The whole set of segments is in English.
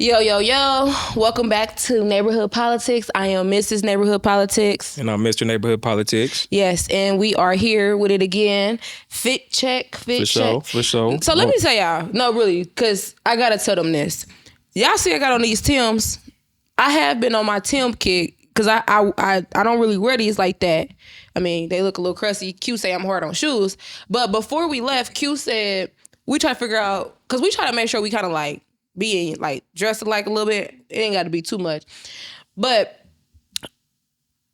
Yo, yo, yo. Welcome back to Neighborhood Politics. I am Mrs. Neighborhood Politics. And I'm Mr. Neighborhood Politics. Yes, and we are here with it again. Fit check. For sure. So let me tell y'all. No, really, because I got to tell them this. Y'all see I got on these Timbs. I have been on my Tim kick because I don't really wear these like that. I mean, they look a little crusty. Q say I'm hard on shoes. But before we left, Q said, we try to figure out, because we try to make sure we kind of like, being like dressed like a little bit. It ain't got to be too much. But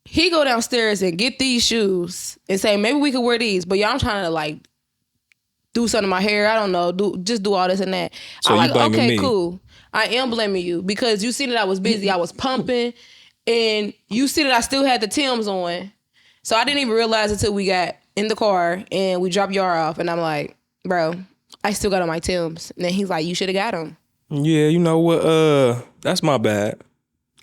he go downstairs and get these shoes and say, maybe we could wear these. But y'all, I'm trying to like do something to my hair. I don't know. Do all this and that. So I'm you like, blaming okay, me. cool. I am blaming you because you see that I was busy. I was pumping. And you see that I still had the Timbs on. So I didn't even realize until we got in the car and we dropped Yar off. And I'm like, bro, I still got on my Timbs. And then he's like, you should have got them. Yeah, you know what? That's my bad.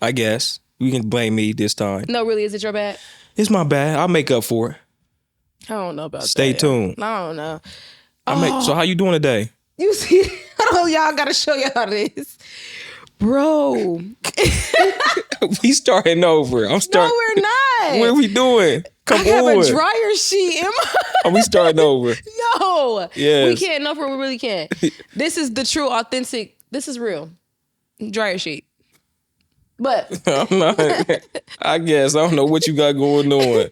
I guess you can blame me this time. No, really, is it your bad? It's my bad. I'll make up for it. I don't know about that. Stay tuned. I don't know. So how you doing today? You see, I don't know, y'all gotta show y'all this. Bro. We starting over. I'm No, starting. we're not. What are we doing? Come I have on. a dryer sheet in my... Are we starting over? No. Yes. We can't. No, for we really can't. This is the true, authentic, this is real. Dryer sheet. But... I'm not. I guess. I don't know what you got going on.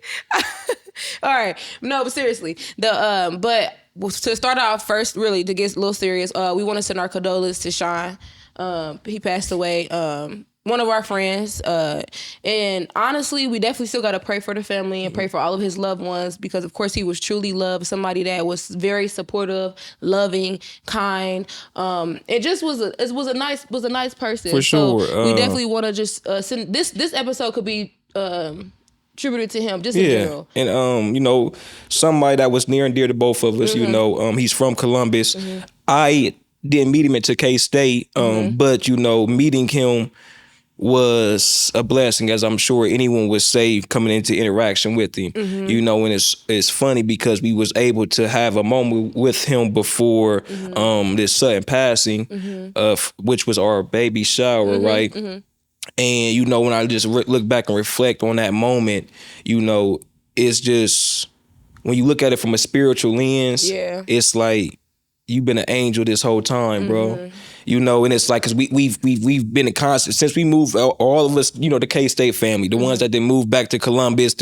All right. No, but seriously. But to start off first, really, to get a little serious, we want to send our condolences to Sean. He passed away. One of our friends. And honestly, we definitely still got to pray for the family and pray for all of his loved ones because, of course, he was truly loved. Somebody that was very supportive, loving, kind. It just was a nice person. For sure. So we definitely want to just send this episode could be tributed to him just in general. And somebody that was near and dear to both of us, he's from Columbus. I didn't meet him at K-State, but meeting him was a blessing, as I'm sure anyone would say coming into interaction with him. And it's funny because we was able to have a moment with him before this sudden passing, which was our baby shower, right? And when I just look back and reflect on that moment, it's just when you look at it from a spiritual lens, it's like you've been an angel this whole time, bro. And it's like, cause we've been in constant since we moved, all of us, the K-State family, the ones that didn't move back to Columbus,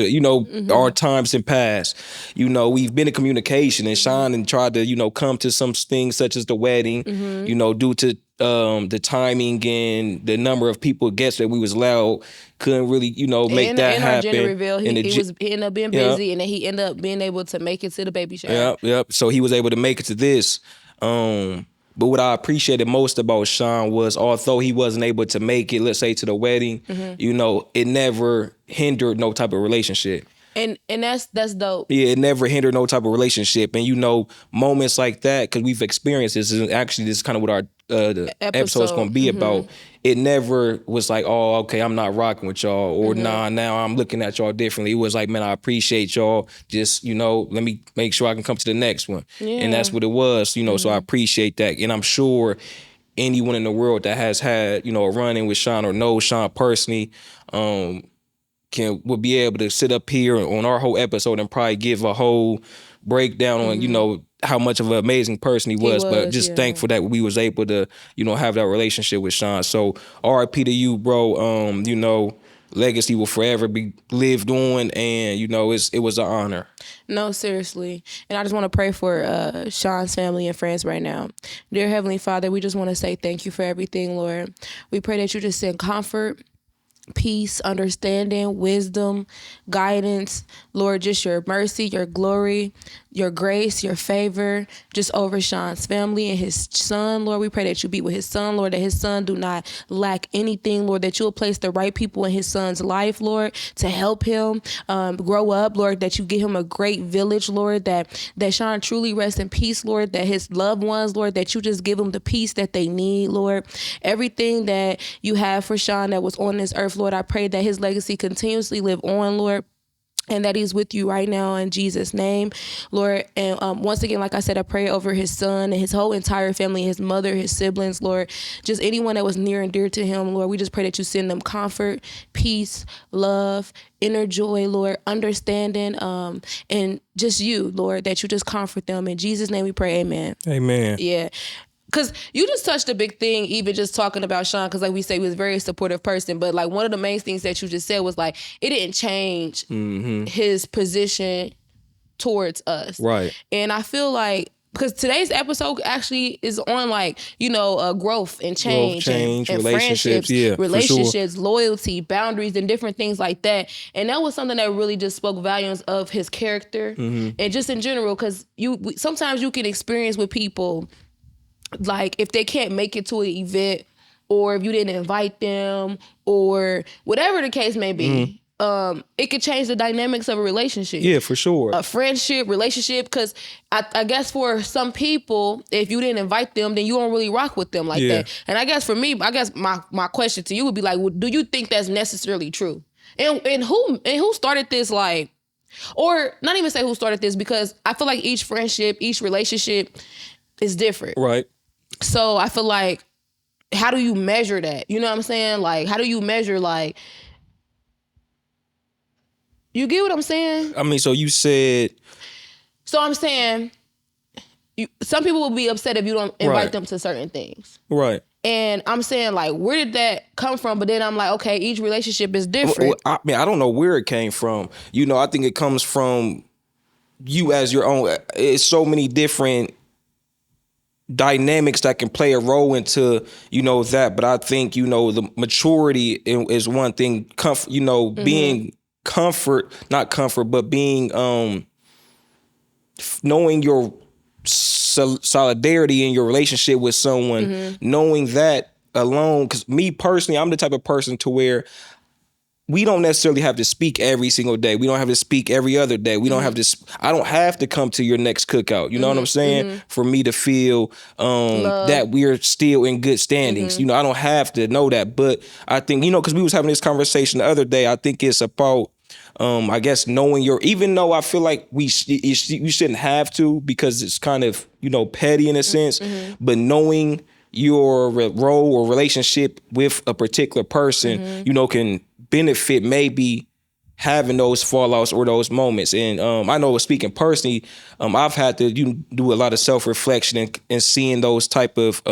our times in past, we've been in communication, and Sean and tried to, come to some things such as the wedding, due to the timing and the number of guests that we was allowed, couldn't really, make that happen. And our gender reveal, he ended up being busy, and then he ended up being able to make it to the baby shower. Yep. So he was able to make it to this. But what I appreciated most about Sean was, although he wasn't able to make it, let's say, to the wedding, it never hindered no type of relationship. And that's dope. Yeah, it never hindered no type of relationship. And moments like that, because we've experienced this, and actually this is kind of what our the episode's going to be about. It never was like, oh, okay, I'm not rocking with y'all, or nah, now I'm looking at y'all differently. It was like, man, I appreciate y'all. Just, let me make sure I can come to the next one. Yeah. And that's what it was, so I appreciate that. And I'm sure anyone in the world that has had, a run-in with Sean or knows Sean personally, will be able to sit up here on our whole episode and probably give a whole breakdown on, how much of an amazing person he was, but just thankful that we was able to, have that relationship with Sean. So RIP to you, bro. Legacy will forever be lived on, and it was an honor. No, seriously. And I just want to pray for Sean's family and friends right now. Dear Heavenly Father, we just want to say thank you for everything, Lord. We pray that you just send comfort, peace, understanding, wisdom, guidance, Lord, just your mercy, your glory, your grace, your favor, just over Sean's family and his son. Lord, we pray that you be with his son, Lord, that his son do not lack anything, Lord, that you'll place the right people in his son's life, Lord, to help him grow up, Lord, that you give him a great village, Lord, that Sean truly rest in peace, Lord, that his loved ones, Lord, that you just give him the peace that they need, Lord. Everything that you have for Sean that was on this earth, Lord, I pray that his legacy continuously live on, Lord. and that he's with you right now in Jesus' name, Lord. And once again, like I said, I pray over his son and his whole entire family, his mother, his siblings, Lord, just anyone that was near and dear to him, Lord. We just pray that you send them comfort, peace, love, inner joy, Lord, understanding, and just you, Lord, that you just comfort them. In Jesus' name we pray, amen. Amen. Yeah. Because you just touched a big thing, even just talking about Sean, because like we say, he was a very supportive person. But like one of the main things that you just said was like, it didn't change his position towards us. Right. And I feel like, because today's episode actually is on like, growth and change, and relationships, relationships, loyalty, boundaries, and different things like that. And that was something that really just spoke volumes of his character and just in general, because sometimes you can experience with people, like if they can't make it to an event, or if you didn't invite them, or whatever the case may be, it could change the dynamics of a relationship. Yeah, for sure. A friendship, relationship, because I guess for some people, if you didn't invite them, then you don't really rock with them like that. And I guess for me, my question to you would be like, well, do you think that's necessarily true? And who started this, like, or not even say who started this, because I feel like each friendship, each relationship is different. Right. So I feel like, how do you measure that? You know what I'm saying? Like, how do you measure, like, you get what I'm saying? I mean, so you said... So I'm saying, some people will be upset if you don't invite them to certain things. Right. And I'm saying, like, where did that come from? But then I'm like, okay, each relationship is different. I mean, I don't know where it came from. I think it comes from you as your own. It's so many different dynamics that can play a role into, that. But I think, the maturity is one thing. Being being knowing your solidarity in your relationship with someone, knowing that alone. Because me personally, I'm the type of person to where we don't necessarily have to speak every single day. We don't have to speak every other day. We don't have to. I don't have to come to your next cookout. You know what I'm saying? For me to feel that we're still in good standings. I don't have to know that. But I think, because we was having this conversation the other day. I think it's about, I guess, knowing even though I feel like you shouldn't have to, because it's kind of, petty in a sense, but knowing your role or relationship with a particular person, can benefit maybe having those fallouts or those moments. And I know, speaking personally, I've had to do a lot of self-reflection and seeing those type of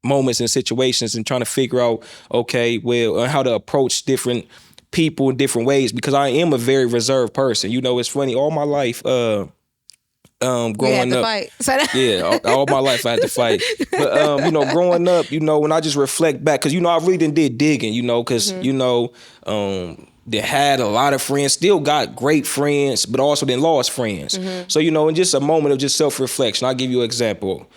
moments and situations and trying to figure out, okay, well, how to approach different people in different ways, because I am a very reserved person. It's funny, all my life, growing up, all my life I had to fight. But growing up, when I just reflect back, because I really did digging, because they had a lot of friends, still got great friends, but also then lost friends. So in just a moment of just self-reflection, I'll give you an example.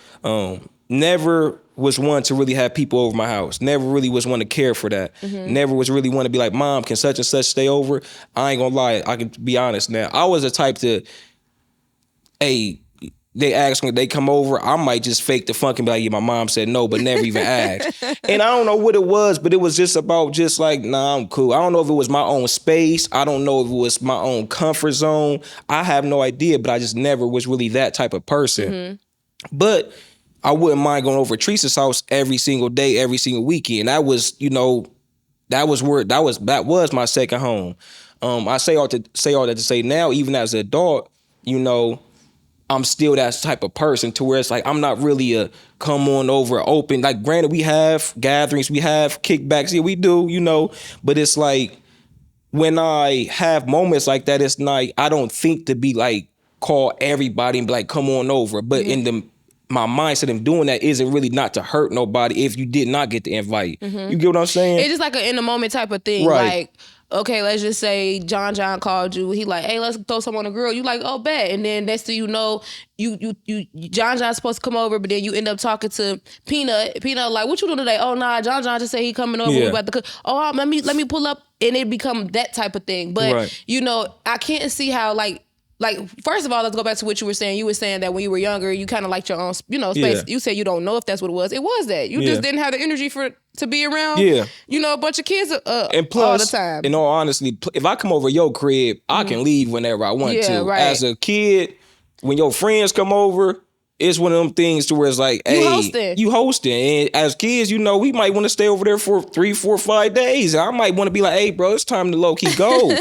Never was one to really have people over my house. Never really was one to care for that. Never was really one to be like, Mom, can such and such stay over? I ain't gonna lie, I can be honest now. I was the type to, hey, they ask me, they come over, I might just fake the funk and be like, yeah, my mom said no, but never even asked. And I don't know what it was, but it was just about just like, nah, I'm cool. I don't know if it was my own space. I don't know if it was my own comfort zone. I have no idea, but I just never was really that type of person. But I wouldn't mind going over to Teresa's house every single day, every single weekend. That was, that was my second home. I say all that to say now, even as an adult, I'm still that type of person to where it's like, I'm not really a come on over open. Like, granted, we have gatherings, we have kickbacks. Yeah, we do, but it's like, when I have moments like that, it's like, I don't think to be like, call everybody and be like, come on over. But in my mindset of doing that isn't really not to hurt nobody if you did not get the invite. You get what I'm saying? It's just like an in the moment type of thing. Right. Like, okay, let's just say John called you. He like, hey, let's throw some on the grill. You like, oh, bet. And then next thing you know, John's supposed to come over, but then you end up talking to Peanut. Peanut like, what you doing today? Oh, nah, John just said he coming over. We about to cook. Oh, let me pull up, and it become that type of thing. But I can't see how like, first of all, let's go back to what you were saying. You were saying that when you were younger, you kind of liked your own, space. You said you don't know if that's what it was. It was that. You just didn't have the energy to be around, Yeah. you know, a bunch of kids And plus, all the time. in all honesty, if I come over your crib, I can leave whenever I want Yeah, to. right. As a kid, when your friends come over, it's one of them things to where it's like, hey, you hosting. And as kids, you know, we might want to stay over there for 3, 4, 5 days. I might want to be like, hey, bro, it's time to low-key go.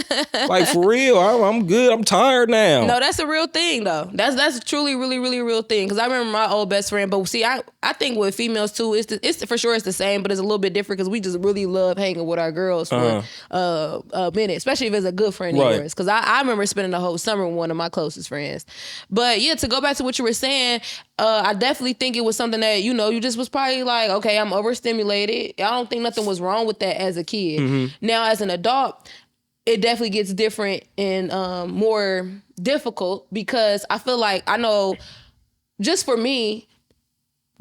Like, for real, I'm good. I'm tired now. No, that's a real thing, though. That's truly, really, really real thing. Because I remember my old best friend. But see, I think with females, too, it's for sure it's the same, but it's a little bit different because we just really love hanging with our girls for a minute, especially if it's a good friend of yours. Because I remember spending the whole summer with one of my closest friends. But, yeah, to go back to what you were saying, I definitely think it was something that, you know, you just was probably like, okay, I'm overstimulated. I don't think nothing was wrong with that as a kid. Now, as an adult, it definitely gets different and more difficult because I feel like, I know, just for me,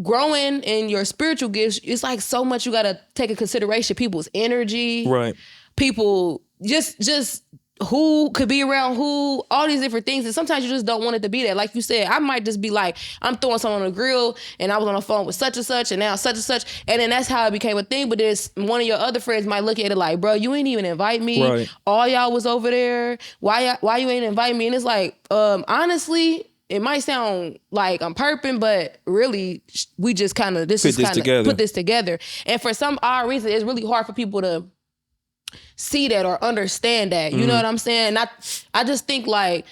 growing in your spiritual gifts, it's like so much you got to take into consideration. People's energy. Right. People, just who could be around who, all these different things. And sometimes you just don't want it to be that. Like you said, I might just be like, I'm throwing something on the grill and I was on the phone with such and such and now such and such. And then that's how it became a thing. But then one of your other friends might look at it like, bro, you ain't even invite me. Right. All y'all was over there. Why you ain't invite me? And it's like, honestly, it might sound like I'm perping, but really we just kind of, put this together. And for some odd reason, it's really hard for people to see that or understand that. You know what I'm saying? I just think like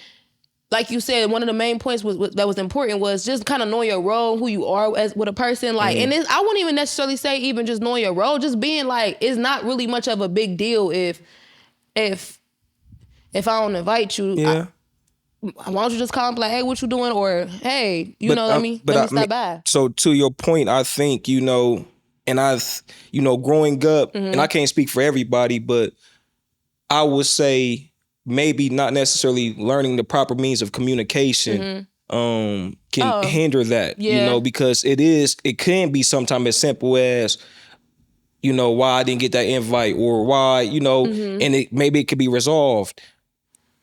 you said, one of the main points that was important was just kind of knowing your role, who you are as with a person. Like, and I wouldn't even necessarily say even just knowing your role, just being like, it's not really much of a big deal if I don't invite you. Yeah. Why don't you just call and be like, hey, what you doing? Or, hey, let me stop by. So to your point, I think, you know, and growing up, and I can't speak for everybody, but I would say maybe not necessarily learning the proper means of communication can hinder that, you know, because it can be sometimes as simple as, you know, why I didn't get that invite or why, you know, and maybe it could be resolved.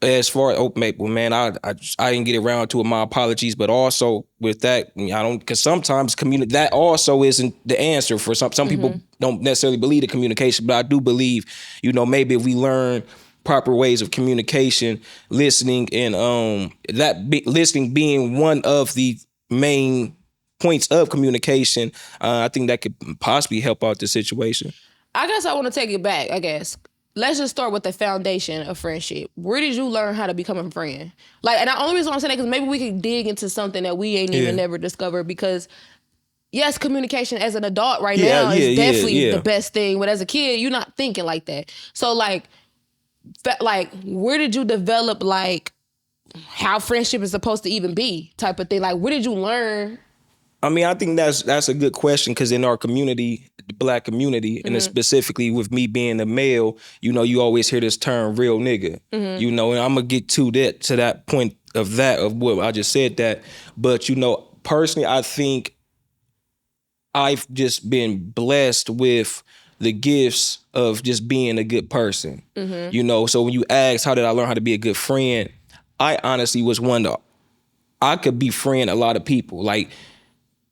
As far as, I didn't get around to it, my apologies. But also with that, because sometimes that also isn't the answer for some people don't necessarily believe the communication, but I do believe, you know, maybe if we learn proper ways of communication, listening and listening being one of the main points of communication, I think that could possibly help out the situation. I guess I want to take it back, Let's just start with the foundation of friendship. Where did you learn how to become a friend? Like, and the only reason I'm saying that because maybe we could dig into something that we ain't even never discovered because, yes, communication as an adult right now is definitely the best thing. But as a kid, you're not thinking like that. So, like, where did you develop, like, how friendship is supposed to even be type of thing? Like, where did you learn? I mean, I think that's a good question because in our community, the Black community, and specifically with me being a male, you know, you always hear this term "real nigga," you know, and I'm gonna get to that point of what I just said that. But you know, personally, I think I've just been blessed with the gifts of just being a good person. You know, so when you ask how did I learn how to be a good friend, I honestly was I could befriend a lot of people. Like,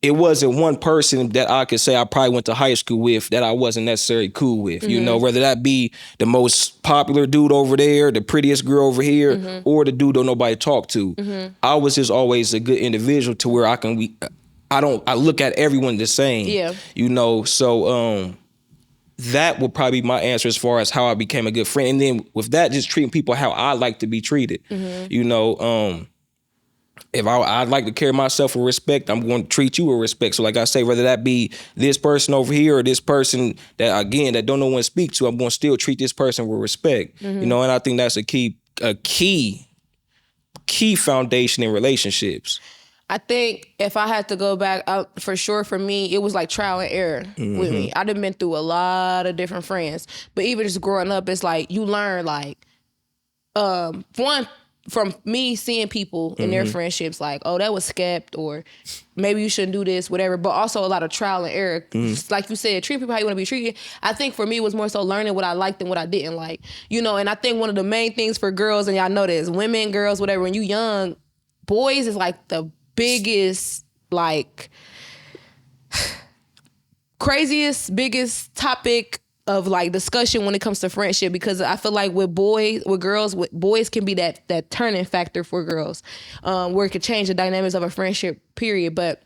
it wasn't one person that I could say I probably went to high school with that I wasn't necessarily cool with, you know, whether that be the most popular dude over there, the prettiest girl over here, or the dude don't nobody talk to. I was just always a good individual to where I look at everyone the same, you know, so that would probably be my answer as far as how I became a good friend. And then with that, just treating people how I like to be treated, you know, if I'd like to carry myself with respect, I'm going to treat you with respect. So like I say, whether that be this person over here or this person that don't know when to speak to, I'm going to still treat this person with respect. You know, and I think that's a key foundation in relationships. I think if I had to go back, for sure for me, it was like trial and error with me. I've been through a lot of different friends. But even just growing up, it's like you learn like, one, from me seeing people in their friendships like, oh, that was skept, or maybe you shouldn't do this, whatever. But also a lot of trial and error. Like you said, treat people how you want to be treated. I think for me, it was more so learning what I liked and what I didn't like. You know, and I think one of the main things for girls, and y'all know this, women, girls, whatever, when you young, boys is like the biggest, like, craziest, biggest topic of like discussion when it comes to friendship, because I feel like with boys can be that turning factor for girls, where it could change the dynamics of a friendship, period. But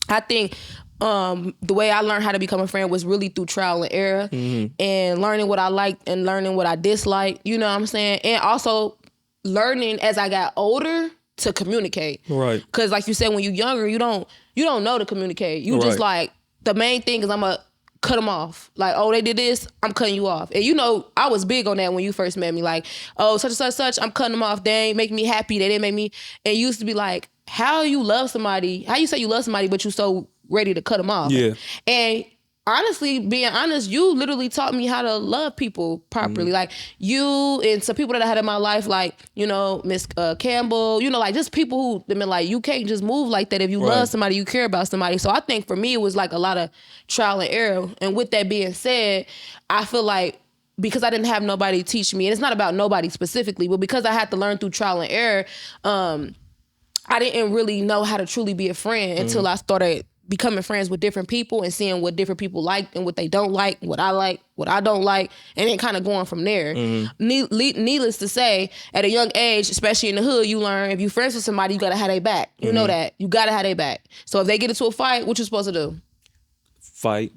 I think the way I learned how to become a friend was really through trial and error, and learning what I liked and learning what I disliked, you know what I'm saying? And also learning as I got older to communicate. Right. Cause like you said, when you're younger, you don't know to communicate. You just like, the main thing is I'm a cut them off. Like, oh, they did this, I'm cutting you off. And you know, I was big on that when you first met me. Like, oh, such and such, such, I'm cutting them off. They ain't make me happy. They didn't make me. And you used to be like, how you love somebody? How you say you love somebody, but you so ready to cut them off? Yeah. And honestly, being honest, you literally taught me how to love people properly. Like you and some people that I had in my life, like, you know, Miss Campbell, you know, like just people who have been like, you can't just move like that. If you love somebody, you care about somebody. So I think for me, it was like a lot of trial and error. And with that being said, I feel like because I didn't have nobody teach me, and it's not about nobody specifically, but because I had to learn through trial and error, I didn't really know how to truly be a friend until I started becoming friends with different people and seeing what different people like and what they don't like, what I don't like, and then kind of going from there. Needless to say, at a young age, especially in the hood, you learn if you friends with somebody, you gotta have their back. You know that. You gotta have their back. So if they get into a fight, what you supposed to do? Fight.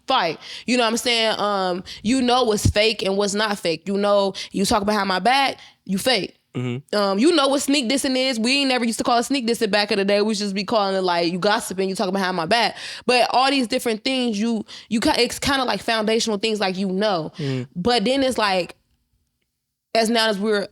You know what I'm saying? You know what's fake and what's not fake. You know, you talk behind my back, you fake. You know what sneak dissing is. We ain't never used to call it sneak dissing back in the day. We just be calling it like you gossiping, you talking behind my back. But all these different things, it's kind of like foundational things, like you know. But then it's like, as we're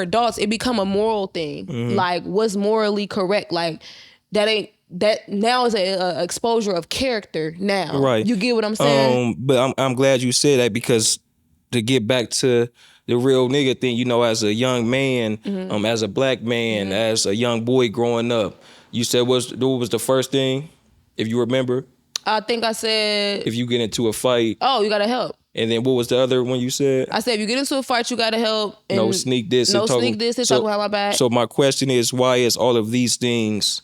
adults, it become a moral thing. Like what's morally correct? Like that now is a exposure of character. Now, right? You get what I'm saying? But I'm glad you said that, because to get back to the real nigga thing, you know, as a young man, as a black man, as a young boy growing up, you said what was the first thing, if you remember? I think I said, if you get into a fight, oh, you gotta help. And then what was the other one you said? I said if you get into a fight, you gotta help. And no sneak this. No sneak this. Talk behind my back. So my question is, why is all of these things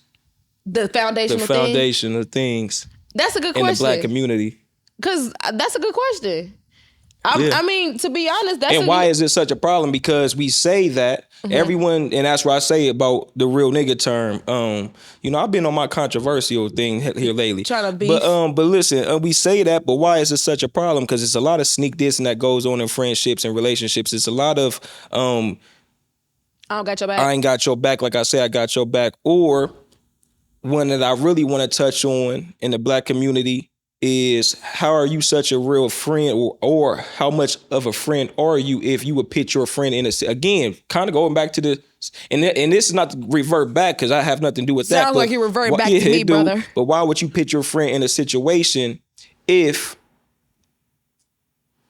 the foundation of things? That's a good question. In the black community. Because that's a good question. I mean, to be honest, why is it such a problem? Because we say that everyone, and that's what I say about the real nigga term. You know, I've been on my controversial thing here lately. Trying to beef. But listen, we say that, but why is it such a problem? Because it's a lot of sneak dissing that goes on in friendships and relationships. It's a lot of I don't got your back. I ain't got your back. Like I say, I got your back. Or one that I really want to touch on in the black community is, how are you such a real friend, or how much of a friend are you if you would put your friend in again, kind of going back to the, and this is not to revert back because I have nothing to do with that. Sounds like you're reverting back to me, brother. But why would you put your friend in a situation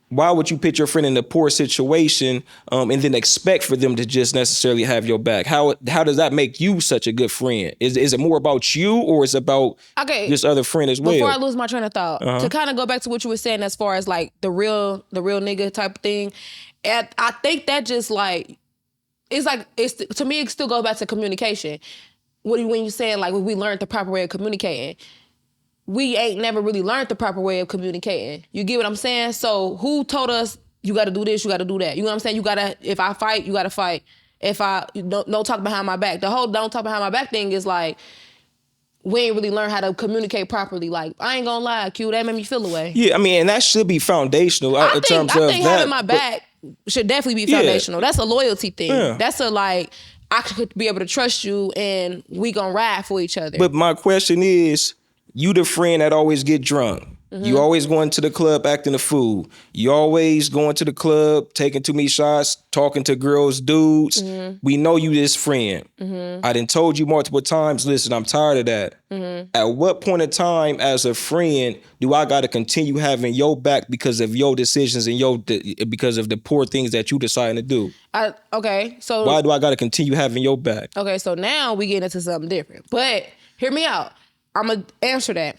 why would you put your friend in a poor situation and then expect for them to just necessarily have your back? How does that make you such a good friend? Is it more about you, or is it about this other friend as well? Before I lose my train of thought, to kind of go back to what you were saying as far as like the real nigga type of thing, and I think that just like, it's to me, it still goes back to communication. When you're saying like we learned the proper way of communicating, we ain't never really learned the proper way of communicating. You get what I'm saying? So who told us you got to do this, you got to do that? You know what I'm saying? You got to, if I fight, you got to fight. If I don't talk behind my back. The whole don't talk behind my back thing is like, we ain't really learned how to communicate properly. Like, I ain't gonna lie, Q, that made me feel away. Yeah, I mean, and that should be foundational. I think having my back should definitely be foundational. That's a loyalty thing. Yeah. That's a like, I could be able to trust you and we gonna ride for each other. But my question is, you the friend that always get drunk. You always going to the club acting a fool. You always going to the club, taking too many shots, talking to girls, dudes. We know you this friend. I done told you multiple times, listen, I'm tired of that. At what point in time as a friend do I got to continue having your back because of your decisions and because of the poor things that you deciding to do? So why do I got to continue having your back? Okay, so now we get into something different. But hear me out. I'm going to answer that.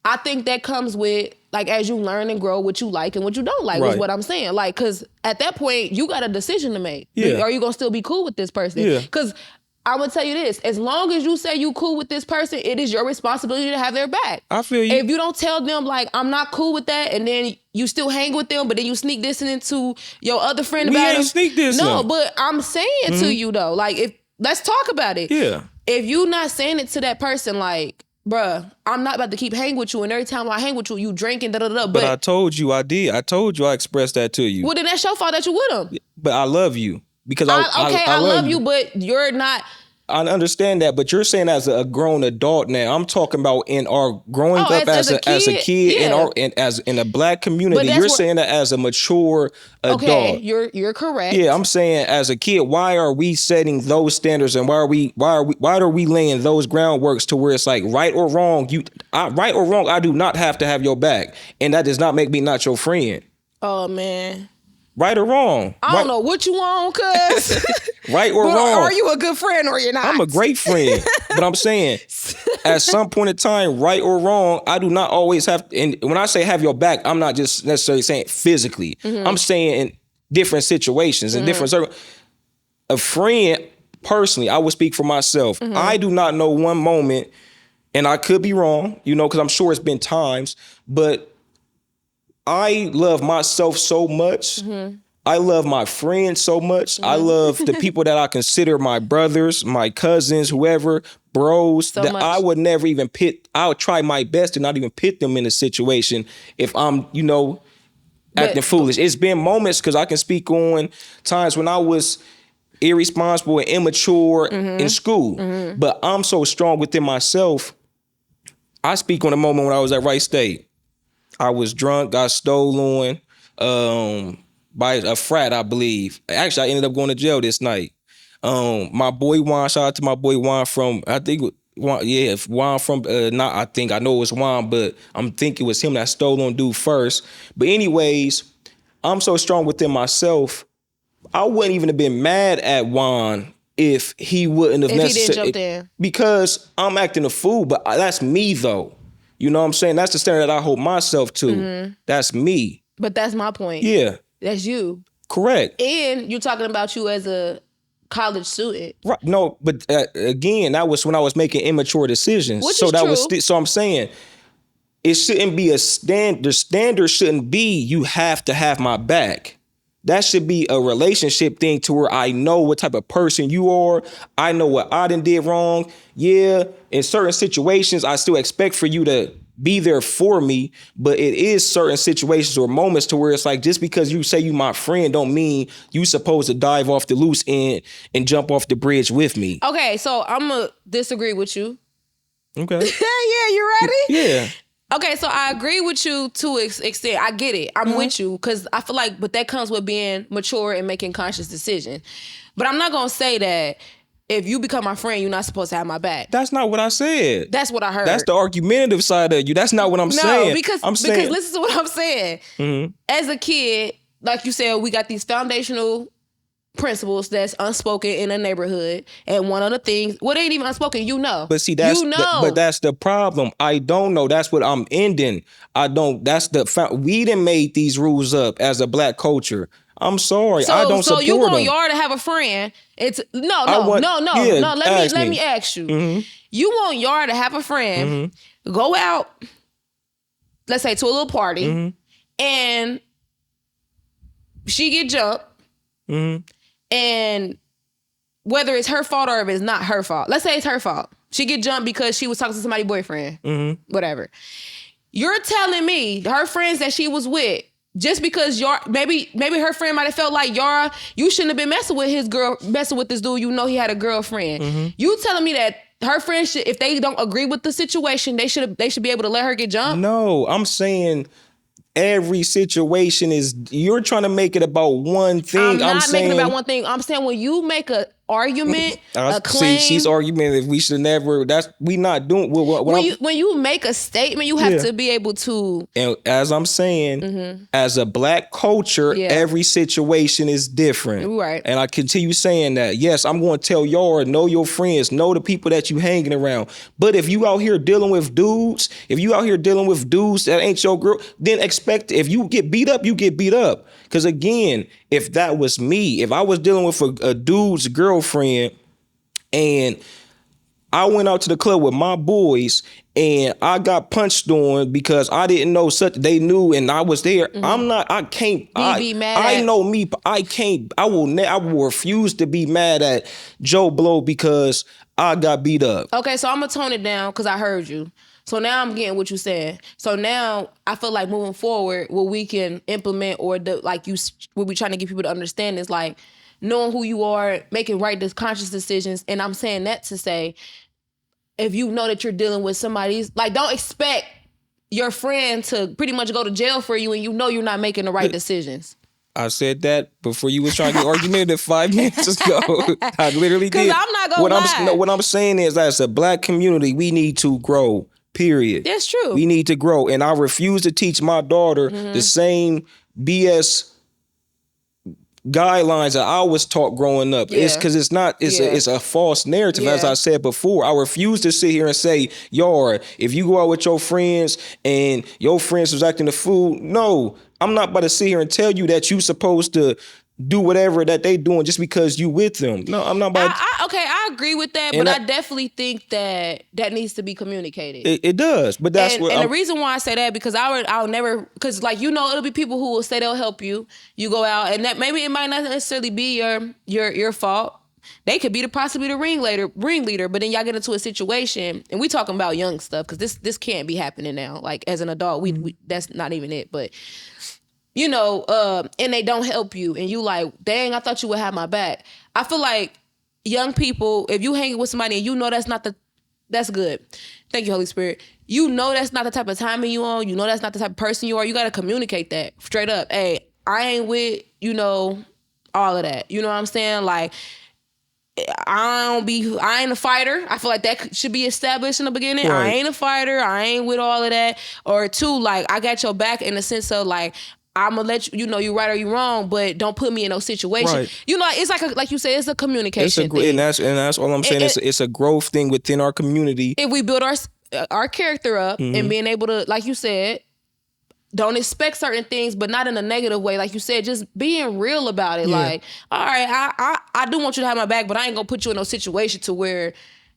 I think that comes with, like, as you learn and grow what you like and what you don't like, is what I'm saying. Like, because at that point, you got a decision to make. Yeah. Are you going to still be cool with this person? Yeah. Because I'm gonna tell you this: as long as you say you cool with this person, it is your responsibility to have their back. I feel you. If you don't tell them like I'm not cool with that, and then you still hang with them, but then you sneak this into your other friend We about ain't them. sneak dissing. No, but I'm saying to you though, like if let's talk about it. Yeah. If you not saying it to that person, like, bruh, I'm not about to keep hanging with you, and every time I hang with you, you drinking, da da da. But I told you I did. I told you I expressed that to you. well, then that's your fault that you with them. But I love you because I love you, but you're not. I understand that, but you're saying as a grown adult now. I'm talking about in our growing up as a kid yeah. in a black community. You're saying that as a mature adult. Okay, you're correct. Yeah, I'm saying as a kid, why are we setting those standards and why are we laying those groundworks to where it's like right or wrong, I do not have to have your back, and that does not make me not your friend. Oh man. Right or wrong? I don't know what you want, cuz. Right or wrong? Are you a good friend or you're not? I'm a great friend. But I'm saying, at some point in time, right or wrong, I do not always have, and when I say have your back, I'm not just necessarily saying physically. Mm-hmm. I'm saying in different situations, in different circles. A friend, personally, I would speak for myself. Mm-hmm. I do not know one moment, and I could be wrong, because I'm sure it's been times, but I love myself so much. Mm-hmm. I love my friends so much. Mm-hmm. I love the people that I consider my brothers, my cousins, whoever, bros, so that much. I would never even I would try my best to not even pit them in a situation if I'm, acting foolish. It's been moments, because I can speak on times when I was irresponsible and immature in school. Mm-hmm. But I'm so strong within myself. I speak on a moment when I was at Wright State. I was drunk, got stolen by a frat, I believe. Actually, I ended up going to jail this night. My boy Juan, shout out to my boy Juan from, I think, Juan from, I know it was Juan, but I'm thinking it was him that stole on dude first. But anyways, I'm so strong within myself, I wouldn't even have been mad at Juan if he wouldn't have necessarily. He didn't jump in. Because I'm acting a fool, but that's me though. You know what I'm saying? That's the standard that I hold myself to. Mm-hmm. That's me. But that's my point. Yeah. That's you. Correct. And you're talking about you as a college student. Right. No, but again, that was when I was making immature decisions. Which is true. So I'm saying it shouldn't be a standard. The standard shouldn't be you have to have my back. That should be a relationship thing to where I know what type of person you are. I know what I done did wrong. Yeah, in certain situations, I still expect for you to be there for me. But it is certain situations or moments to where it's like, just because you say you my friend don't mean you supposed to dive off the loose end and jump off the bridge with me. Okay, so I'm going to disagree with you. Okay. Yeah, you ready? Yeah. Okay, so I agree with you to an extent. I get it. I'm with you, because I feel like, but that comes with being mature and making conscious decisions. But I'm not going to say that if you become my friend, you're not supposed to have my back. That's not what I said. That's what I heard. That's the argumentative side of you. That's not what I'm saying. No, because listen to what I'm saying. Mm-hmm. As a kid, like you said, we got these foundational principles that's unspoken in a neighborhood, and one of the things, they ain't even unspoken, But see, that's but that's the problem. I don't know. That's what I'm ending. I don't. That's we done made these rules up as a black culture. I'm sorry, I don't support them. So you want Yar to have a friend? It's no. Let me ask you. Mm-hmm. You want Yar to have a friend, go out, let's say to a little party, and she get jumped. Mm-hmm. And whether it's her fault or if it's not her fault, let's say it's her fault. She get jumped because she was talking to somebody's boyfriend, whatever. You're telling me her friends that she was with, just because maybe her friend might have felt like Yara, you shouldn't have been messing with this dude. He had a girlfriend. Mm-hmm. You telling me that her friends should, if they don't agree with the situation, they should be able to let her get jumped? No, I'm saying every situation you're trying to make it about one thing. I'm not making it about one thing. I'm saying when you make a argument, a claim. See, she's arguing that we should never. We not doing. When you make a statement, you have to be able to. And as I'm saying, as a black culture, every situation is different. Right. And I continue saying that. Yes, I'm going to tell y'all, know your friends, know the people that you hanging around. But if you out here dealing with dudes, that ain't your girl, then expect if you get beat up, you get beat up. Because again, if that was me, if I was dealing with a dude's girlfriend And I went out to the club with my boys and I got punched on because I didn't know such. They knew and I was there. I can't be mad I at- know me. I can't. I will refuse to be mad at Joe Blow because I got beat up. Okay, so I'm gonna tone it down because I heard you. So now I'm getting what you're saying. So now I feel like moving forward, what we can implement or what we trying to get people to understand is like knowing who you are, making conscious decisions. And I'm saying that to say, if you know that you're dealing with somebody's, like, don't expect your friend to pretty much go to jail for you and you know you're not making the right decisions. I said that before you was trying to get argumentative 5 minutes ago. I literally did. Because I'm not gonna lie. What I'm saying is, as a black community, we need to grow. Period. That's true. We need to grow, and I refuse to teach my daughter the same BS guidelines that I was taught growing up. It's because it's not. It's a false narrative, as I said before. I refuse to sit here and say, "Y'all, if you go out with your friends and your friends was acting a fool," no, I'm not about to sit here and tell you that you supposed to do whatever that they doing just because you with them. No, I'm not about. I agree with that, but I definitely think that needs to be communicated. It does, but that's what. And the reason why I say that because I'll never, because like it'll be people who will say they'll help you. You go out and that maybe it might not necessarily be your fault. They could be possibly the ringleader, but then y'all get into a situation, and we talking about young stuff because this can't be happening now. Like as an adult, we that's not even it, but. And they don't help you, and you like, dang, I thought you would have my back. I feel like young people, if you hanging with somebody and you know that's good. Thank you, Holy Spirit. You know that's not the type of timing you on. You know that's not the type of person you are. You got to communicate that straight up. Hey, I ain't with, all of that. You know what I'm saying? Like, I ain't a fighter. I feel like that should be established in the beginning. Right. I ain't a fighter. I ain't with all of that. Or two, like, I got your back in the sense of like, I'm gonna let you know you right or you wrong, but don't put me in no situation. Right. It's like you said, it's a communication thing. And that's all I'm saying. It's a growth thing within our community. If we build our character up and being able to, like you said, don't expect certain things, but not in a negative way. Like you said, just being real about it. Yeah. Like, all right, I do want you to have my back, but I ain't gonna put you in no situation to where,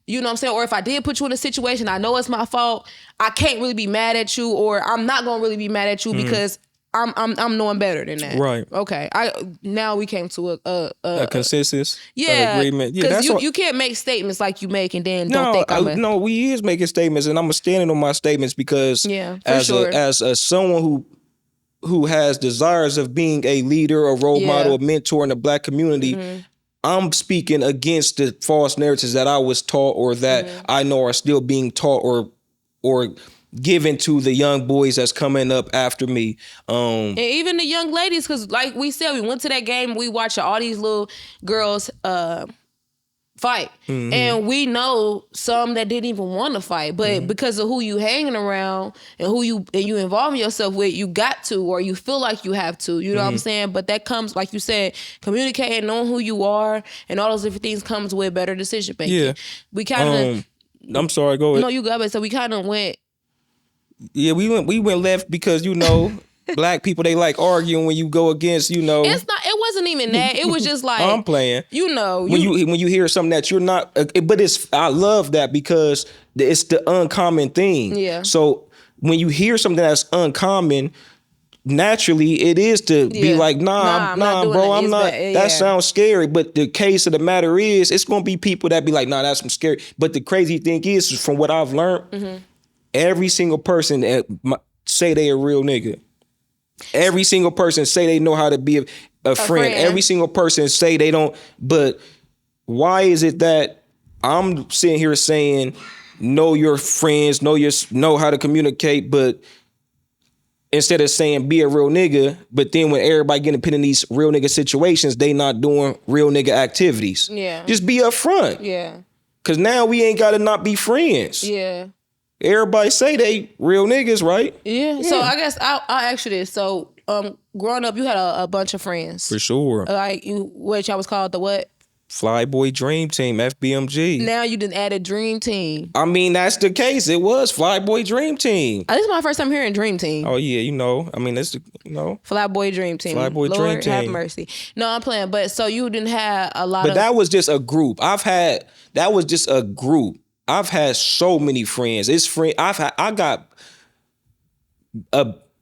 you know what I'm saying? Or if I did put you in a situation, I know it's my fault. I can't really be mad at you, or I'm not gonna really be mad at you because I'm knowing better than that. Right. Okay. Now we came to a consensus. Agreement. Yeah, because you can't make statements like you make and then don't think No, we is making statements, and I'm standing on my statements because as someone who has desires of being a leader, a role model, a mentor in the black community, I'm speaking against the false narratives that I was taught or that I know are still being taught or given to the young boys that's coming up after me. And even the young ladies, because like we said, we went to that game, we watched all these little girls fight. And we know some that didn't even want to fight, but because of who you hanging around and who you involving yourself with, you got to, or you feel like you have to, you know what I'm saying? But that comes, like you said, communicating, knowing who you are, and all those different things comes with better decision making. Yeah. We kind of... I'm sorry, go ahead. No, you got it. So we kind of went... Yeah, we went left because black people, they like arguing when you go against, It's not. It wasn't even that. It was just like I'm playing. When you hear something that you're not, but I love that because it's the uncommon thing. Yeah. So when you hear something that's uncommon, naturally it is to be like, nah, bro, I'm not. That sounds scary. But the case of the matter is, it's gonna be people that be like, nah, that's some scary. But the crazy thing is, from what I've learned. Every single person that say they a real nigga. Every single person say they know how to be a friend. Every single person say they don't. But why is it that I'm sitting here saying know your friends, know how to communicate, but instead of saying be a real nigga, but then when everybody getting put in these real nigga situations, they not doing real nigga activities. Yeah. Just be upfront. Yeah. Cause now we ain't gotta not be friends. Yeah. Everybody say they real niggas, right? Yeah. So I guess I'll ask you this. So growing up, you had a bunch of friends. For sure. Like what y'all was called the what? Flyboy Dream Team, FBMG. Now you done added Dream Team. I mean, that's the case. It was Flyboy Dream Team. This is my first time hearing Dream Team. Oh yeah, I mean, that's Flyboy Dream Team. Flyboy Lord Dream Team. have mercy. No, I'm playing. But so you didn't have a lot But of. that was just a group. That was just a group. I've had so many friends. I got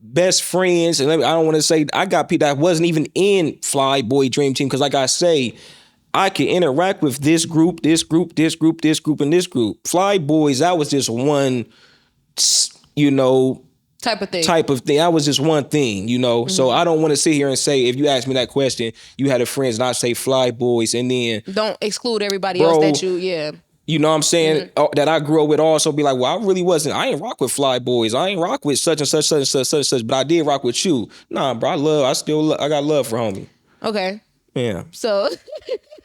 best friends, and I don't want to say I got people that wasn't even in Flyboy Dream Team, because like I say, I can interact with this group, this group, this group, this group, and this group. Flyboys, that was just one, type of thing. That was just one thing, So I don't want to sit here and say, if you ask me that question, you had a friends, and I say Flyboys, and then don't exclude everybody else that you know what I'm saying? That I grew up with, also be like, well, I ain't rock with Flyboys. I ain't rock with such and such, such and such, such and such, but I did rock with you. Nah, bro, I got love for homie. Okay. Yeah. So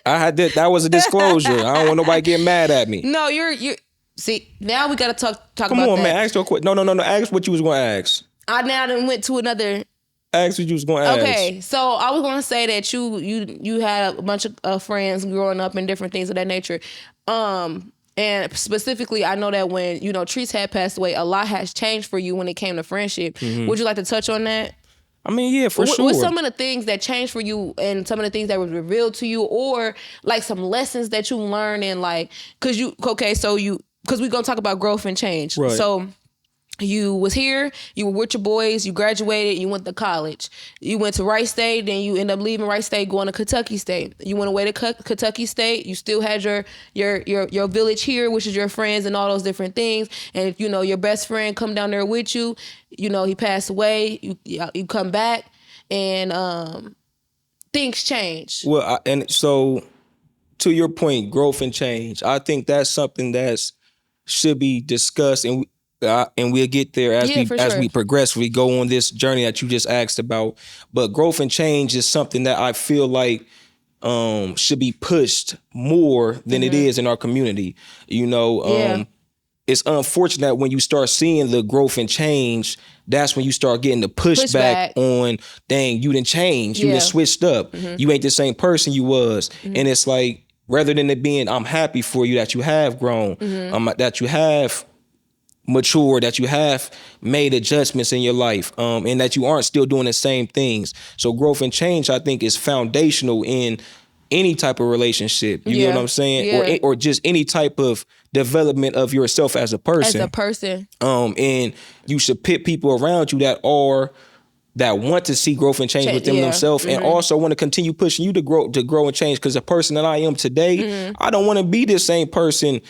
I had that was a disclosure. I don't want nobody getting mad at me. No, you're see, now we gotta talk Come about on, that. man, ask your question. No, ask what you was gonna ask. I now done went to another. Ask what you was gonna ask. Okay, so I was gonna say that you had a bunch of friends growing up and different things of that nature. And specifically, I know that when, Treese had passed away, a lot has changed for you when it came to friendship. Mm-hmm. Would you like to touch on that? I mean, yeah, for sure. What's some of the things that changed for you and some of the things that was revealed to you, or like some lessons that you learned and because we're going to talk about growth and change. Right. So you was here, you were with your boys, you graduated, you went to college. You went to Wright State, then you end up leaving Wright State, going to Kentucky State. You went away to Kentucky State, you still had your village here, which is your friends and all those different things. And your best friend come down there with you, he passed away, you come back, and things change. Well, and so to your point, growth and change, I think that's something that should be discussed, and we'll get there as we progressively go on this journey that you just asked about. But growth and change is something that I feel like should be pushed more than it is in our community. It's unfortunate when you start seeing the growth and change, that's when you start getting the pushback on, dang, you done changed, you done switched up, you ain't the same person you was. And it's like, rather than it being, I'm happy for you that you have grown, that you have mature, that you have made adjustments in your life, and that you aren't still doing the same things. So growth and change, I think, is foundational in any type of relationship. You know what I'm saying? Yeah. Or just any type of development of yourself as a person. And you should pit people around you that want to see growth and change within themselves, and also want to continue pushing you to grow and change. Because the person that I am today, I don't want to be the same person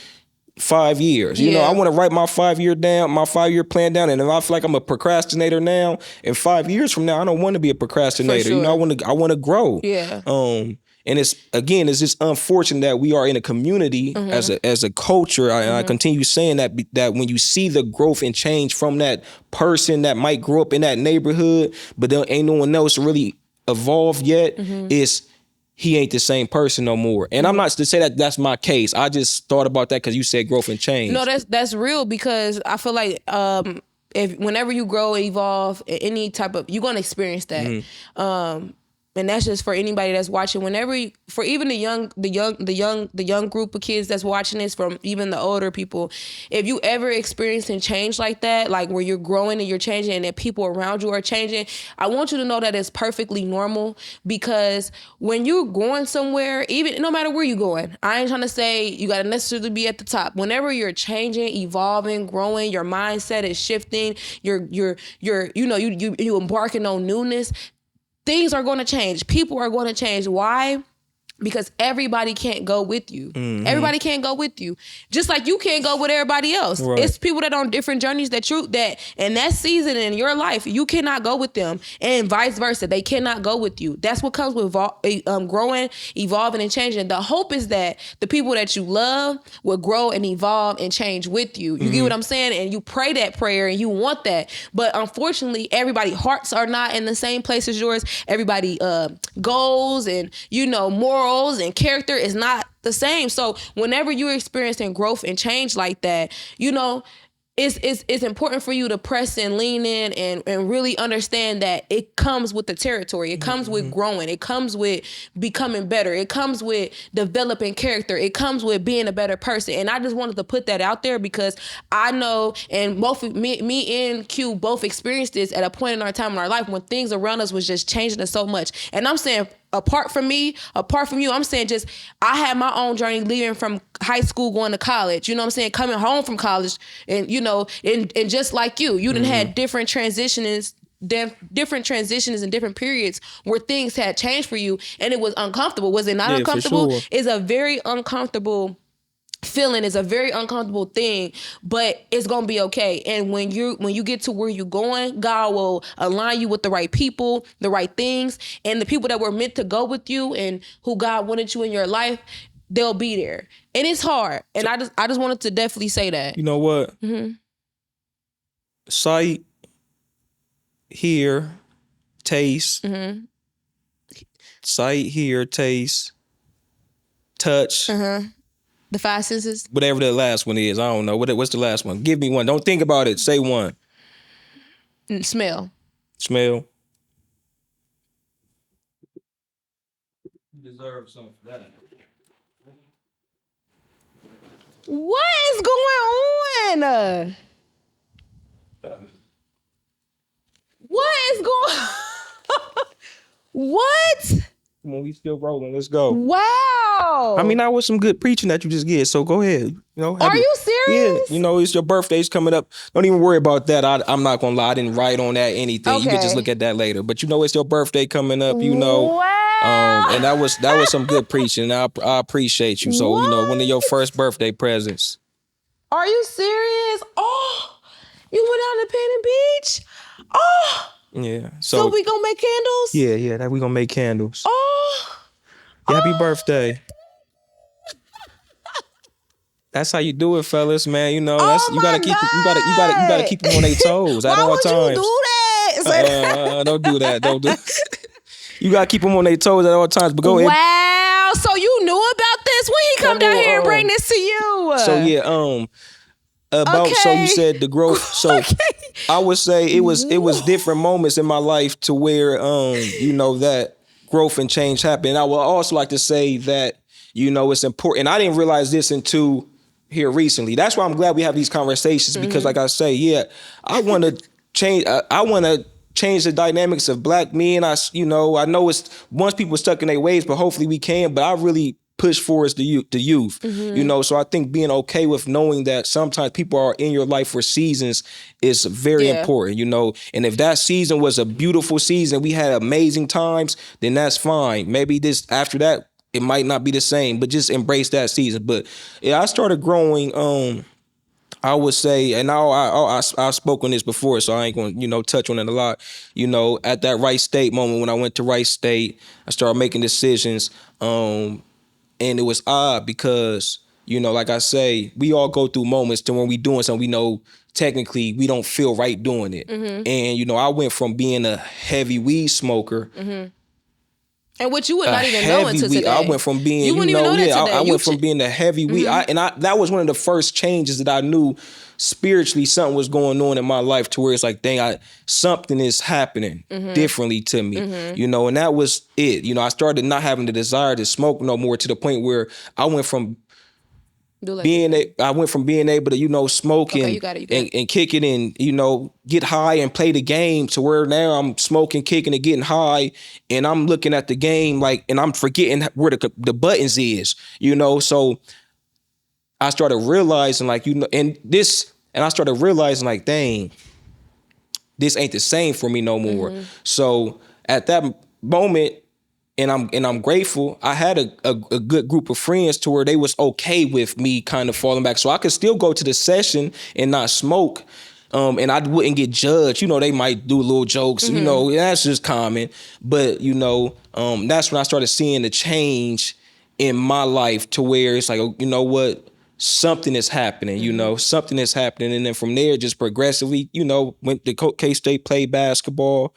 5 years. I want to write my 5-year plan down. And if I feel like I'm a procrastinator now, in 5 years from now, I don't want to be a procrastinator. Sure. I want to grow. Yeah. And it's just unfortunate that we are in a community as a culture. I continue saying that when you see the growth and change from that person that might grow up in that neighborhood, but there ain't no one else really evolved yet, he ain't the same person no more. And I'm not to say that that's my case. I just thought about that because you said growth and change. No, that's real, because I feel like whenever you grow, evolve, any type of, you're gonna experience that. And that's just for anybody that's watching. For even the young group of kids that's watching this, from even the older people, if you ever experiencing change like that, like where you're growing and you're changing, and that people around you are changing, I want you to know that it's perfectly normal. Because when you're going somewhere, even no matter where you're going, I ain't trying to say you got to necessarily be at the top. Whenever you're changing, evolving, growing, your mindset is shifting. You embarking on newness. Things are going to change. People are going to change. Why? Because everybody can't go with you. Everybody can't go with you. Just like you can't go with everybody else. Right. It's people that are on different journeys that in that season in your life, you cannot go with them, and vice versa. They cannot go with you. That's what comes with growing, evolving, and changing. The hope is that the people that you love will grow and evolve and change with you. You get what I'm saying? And you pray that prayer and you want that. But unfortunately, everybody's hearts are not in the same place as yours. Everybody goals and morals and character is not the same. So whenever you're experiencing growth and change like that, it's important for you to press and lean in and really understand that it comes with the territory. It comes with growing. It comes with becoming better. It comes with developing character. It comes with being a better person. And I just wanted to put that out there because I know, and both me and Q both experienced this at a point in our time in our life when things around us was just changing us so much. And I'm saying, apart from me, apart from you, I'm saying just I had my own journey leaving from high school going to college, you know what I'm saying, coming home from college, and you know, and just like you done had different transitions and different periods where things had changed for you and it was uncomfortable. Was it not uncomfortable? Sure. It's a very uncomfortable feeling, is a very uncomfortable thing, but it's gonna be okay. And when you get to where you're going, God will align you with the right people, the right things, and the people that were meant to go with you and who God wanted you in your life, they'll be there. And it's hard. And I just wanted to definitely say that. You know what? Sight, hear, taste. Sight, hear, taste, touch. The five senses. Whatever the last one is, I don't know. What's the last one? Give me one. Don't think about it. Say one. Smell. Smell. You deserve something for that. What is going on? What is going What? Come on, we still rolling. Let's go. Wow. I mean, that was some good preaching that you just did. So go ahead. You know. Are you serious? Yeah. You know, it's your birthday's coming up. Don't even worry about that. I'm not gonna lie. I didn't write on that anything. You can just look at that later. But you know, it's your birthday coming up. You know. Wow. And that was some good preaching. And I appreciate you. So you know, one of your first birthday presents. Are you serious? Oh, you went out to Penn Beach? Oh. Yeah. So we gonna make candles? Yeah. That we gonna make candles. Oh. Happy birthday. That's how you do it, fellas, man. You know, that's you gotta keep them on their toes at all times. Why would you do that? Don't do that. Don't do. You gotta keep them on their toes at all times. But go ahead. Wow. So you knew about this? When he come down here and bring this to you? So yeah, so you said the growth. So I would say it was different moments in my life to where you know, that growth and change happened. And I would also like to say that, you know, it's important. I didn't realize this until here recently. That's why I'm glad we have these conversations because, like I say, yeah, I want to change. I want to change the dynamics of Black men. I know it's once people stuck in their ways, but hopefully we can. But I really push for is the youth, you know. So I think being okay with knowing that sometimes people are in your life for seasons is very important, you know. And if that season was a beautiful season, we had amazing times, then that's fine. Maybe after that, it might not be the same, but just embrace that season. But yeah, I started growing. I would say, and I've spoken this before, so I ain't gonna, you know, touch on it a lot. You know, at that Wright State moment when I went to Wright State, I started making decisions. And it was odd because, you know, like I say, we all go through moments to when we doing something we know technically we don't feel right doing it. And, you know, I went from being a heavy weed smoker. And what you would not even know until today. I went from being, I went from being a heavy weed. That was one of the first changes that I knew spiritually something was going on in my life to where it's like, dang, something is happening differently to me, you know, and that was it. You know, I started not having the desire to smoke no more to the point where I went from being able to, you know, smoke and kick it and, you know, get high and play the game to where now I'm smoking, kicking and getting high and I'm looking at the game like, and I'm forgetting where the buttons is, you know. So I started realizing like, you know, and I started realizing like, dang, this ain't the same for me no more. So at that moment, and I'm grateful, I had a good group of friends to where they was okay with me kind of falling back. So I could still go to the session and not smoke. And I wouldn't get judged. You know, they might do little jokes, you know, that's just common. But, you know, that's when I started seeing the change in my life to where it's like, you know what, something is happening, you know, something is happening. And then from there, just progressively, you know, went to K-State, played basketball,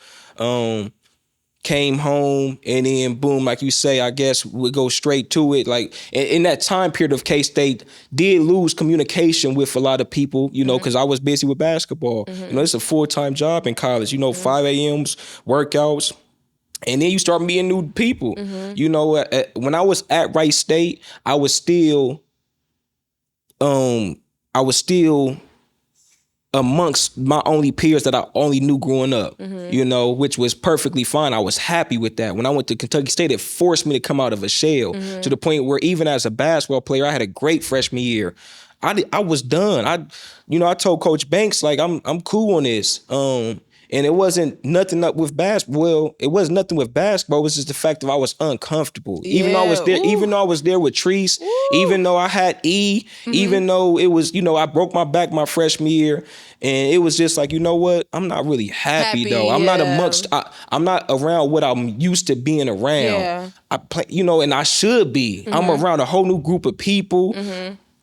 came home, and then boom, like you say, I guess we go straight to it. Like in that time period of K-State, did lose communication with a lot of people, you know, because I was busy with basketball. You know, it's a full-time job in college, you know, 5 a.m.s, workouts. And then you start meeting new people. You know, when I was at Wright State, I was still amongst my only peers that I only knew growing up, you know, which was perfectly fine. I was happy with that. When I went to Kentucky State, it forced me to come out of a shell to the point where even as a basketball player, I had a great freshman year. I was done. I told Coach Banks, like, I'm cool on this. And it wasn't nothing up with basketball. Well, it was nothing with basketball. It was just the fact that I was uncomfortable. Even though I was there, even though I was there with Treese, even though I had E, even though it was, you know, I broke my back my freshman year, and it was just like, you know what? I'm not really happy though. I'm not I'm not around what I'm used to being around. Yeah. I play, you know, and I should be. I'm around a whole new group of people.